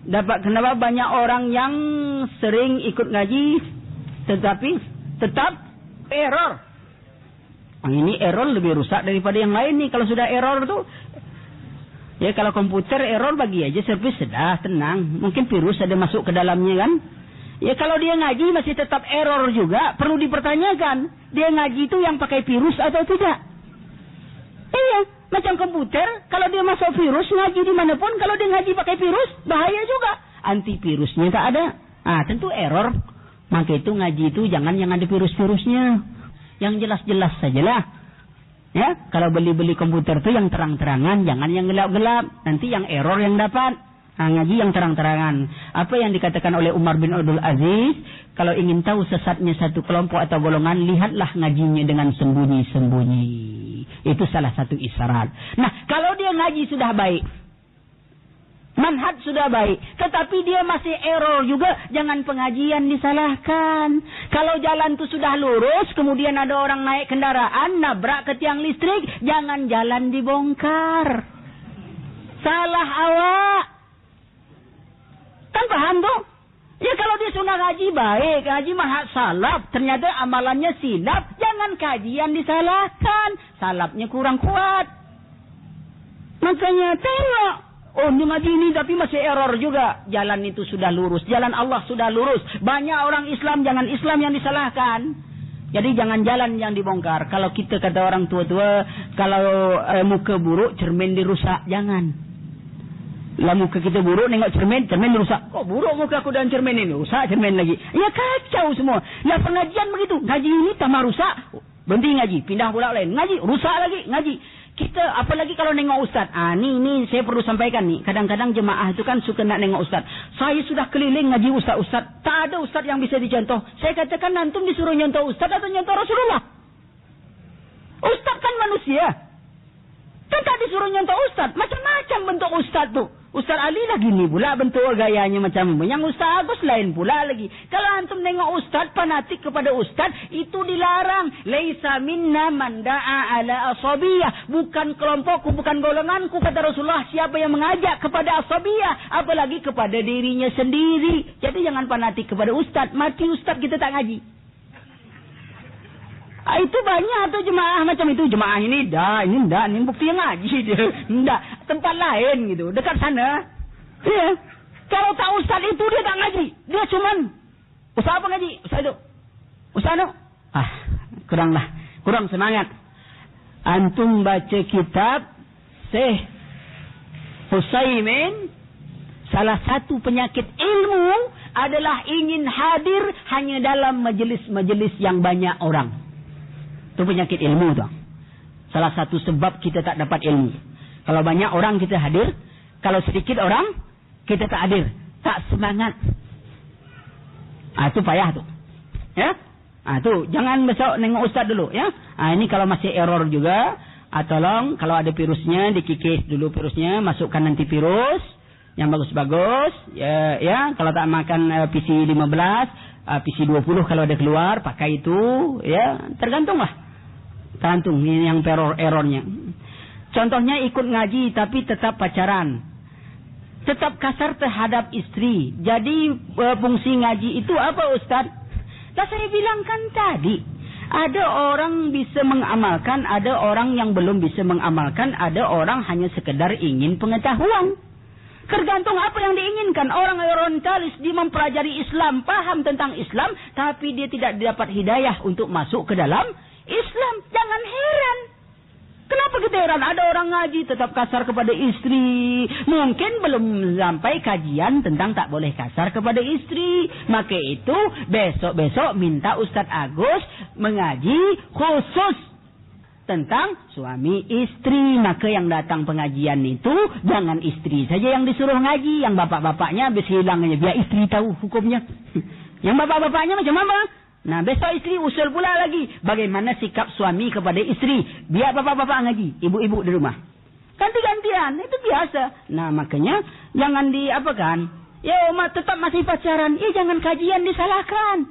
Speaker 1: Kenapa banyak orang yang sering ikut ngaji tetapi tetap error? Ini error lebih rusak daripada yang lain nih. Kalau sudah error tuh, ya kalau komputer error bagi aja servis sudah tenang. Mungkin virus ada masuk ke dalamnya kan. Ya kalau dia ngaji masih tetap error juga, perlu dipertanyakan. Dia ngaji itu yang pakai virus atau tidak? Iya, macam komputer, kalau dia masuk virus ngaji dimanapun, kalau dia ngaji pakai virus bahaya juga. Antivirusnya tak ada. Tentu error. Maka itu ngaji itu jangan yang ada virus-virusnya. Yang jelas-jelas sajalah. Ya, kalau beli-beli komputer itu yang terang-terangan, jangan yang gelap-gelap. Nanti yang error yang dapat. Ngaji yang terang-terangan. Apa yang dikatakan oleh Umar bin Abdul Aziz, kalau ingin tahu sesatnya satu kelompok atau golongan, lihatlah ngajinya dengan sembunyi-sembunyi. Itu salah satu isyarat. Nah, kalau dia ngaji sudah baik, manhaj sudah baik, tetapi dia masih error juga, jangan pengajian disalahkan. Kalau jalan itu sudah lurus, kemudian ada orang naik kendaraan, nabrak ke tiang listrik, jangan jalan dibongkar. Salah awak. Kan paham tuh? Ya kalau dia sunnah ngaji baik, ngaji mahat salaf, ternyata amalannya silap, jangan kajian disalahkan. Salafnya kurang kuat. Makanya tengok. Oh, ini ngaji ini tapi masih error juga. Jalan itu sudah lurus. Jalan Allah sudah lurus. Banyak orang Islam, jangan Islam yang disalahkan. Jadi jangan jalan yang dibongkar. Kalau kita kata orang tua-tua, kalau muka buruk, cermin dirusak. Jangan. Lah muka kita buruk, nengok cermin dirusak. Kok buruk muka aku dan cermin ini? Rusak cermin lagi. Ya kacau semua. Lah pengajian begitu. Ngaji ini tambah rusak. Berhenti ngaji. Pindah pula lain. Ngaji. Rusak lagi. Ngaji. Kita, apalagi kalau nengok ustaz. Ni saya perlu sampaikan nih. Kadang-kadang jemaah itu kan suka nak nengok ustaz. Saya sudah keliling ngaji ustaz-ustaz. Tak ada ustaz yang bisa dicontoh. Saya katakan antum disuruh nyontoh ustaz atau nyontoh Rasulullah. Ustaz kan manusia. Kan tak disuruh nyontoh ustaz. Macam-macam bentuk ustaz tu. Ustaz Ali lagi ni pula bentuk gayanya macam yang Ustaz Agus lain pula lagi. Kalau antum nengok ustaz, fanatik kepada ustaz, itu dilarang. Laisa minna man da'a ala asabiyah. Bukan kelompokku, bukan golonganku, kata Rasulullah. Siapa yang mengajak kepada asabiyah, apalagi kepada dirinya sendiri. Jadi jangan fanatik kepada ustaz. Mati ustaz kita tak ngaji. Itu banyak tu jemaah macam itu. Jemaah ini ini bukti yang ngaji dia. Enggak, tempat lain gitu, dekat sana. Ya. Kalau tak ustaz itu dia tak ngaji. Dia cuman ustaz apa ngaji? Ustaz itu. Ustaz itu. Kurang semangat. Antum baca kitab Syekh Husaimin, salah satu penyakit ilmu adalah ingin hadir hanya dalam majelis-majelis yang banyak orang. Itu penyakit ilmu tu. Salah satu sebab kita tak dapat ilmu. Kalau banyak orang kita hadir. Kalau sedikit orang kita tak hadir. Tak semangat. Itu payah tu. Ya. Tu jangan besok nengok ustaz dulu. Ya. Ini kalau masih error juga. Tolong kalau ada virusnya dikikis dulu virusnya. Masukkan antivirus yang bagus-bagus. Ya. Kalau tak makan PC 15. PC 20 kalau ada keluar. Pakai itu. Ya. Tergantunglah. Tergantung yang errornya. Contohnya ikut ngaji tapi tetap pacaran. Tetap kasar terhadap istri. Jadi fungsi ngaji itu apa Ustaz? Nah saya bilang kan tadi. Ada orang bisa mengamalkan. Ada orang yang belum bisa mengamalkan. Ada orang hanya sekedar ingin pengetahuan. Tergantung apa yang diinginkan. Orang orientalis dia mempelajari Islam. Paham tentang Islam. Tapi dia tidak dapat hidayah untuk masuk ke dalam Islam. Jangan heran. Kenapa kita heran? Ada orang ngaji tetap kasar kepada istri. Mungkin belum sampai kajian tentang tak boleh kasar kepada istri. Maka itu besok-besok minta Ustaz Agus mengaji khusus tentang suami istri. Maka yang datang pengajian itu jangan istri saja yang disuruh ngaji. Yang bapak-bapaknya habis hilang aja. Biar istri tahu hukumnya. Yang bapak-bapaknya macam apa? Nah besok istri usul pula lagi. Bagaimana sikap suami kepada istri. Biar bapak-bapak ngaji. Ibu-ibu di rumah. Ganti-gantian. Itu biasa. Nah makanya jangan diapakan. Ya umat tetap masih pacaran. Jangan kajian disalahkan.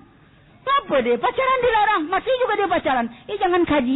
Speaker 1: Apa dia? Pacaran dilarang. Masih juga dia pacaran. Jangan kajian.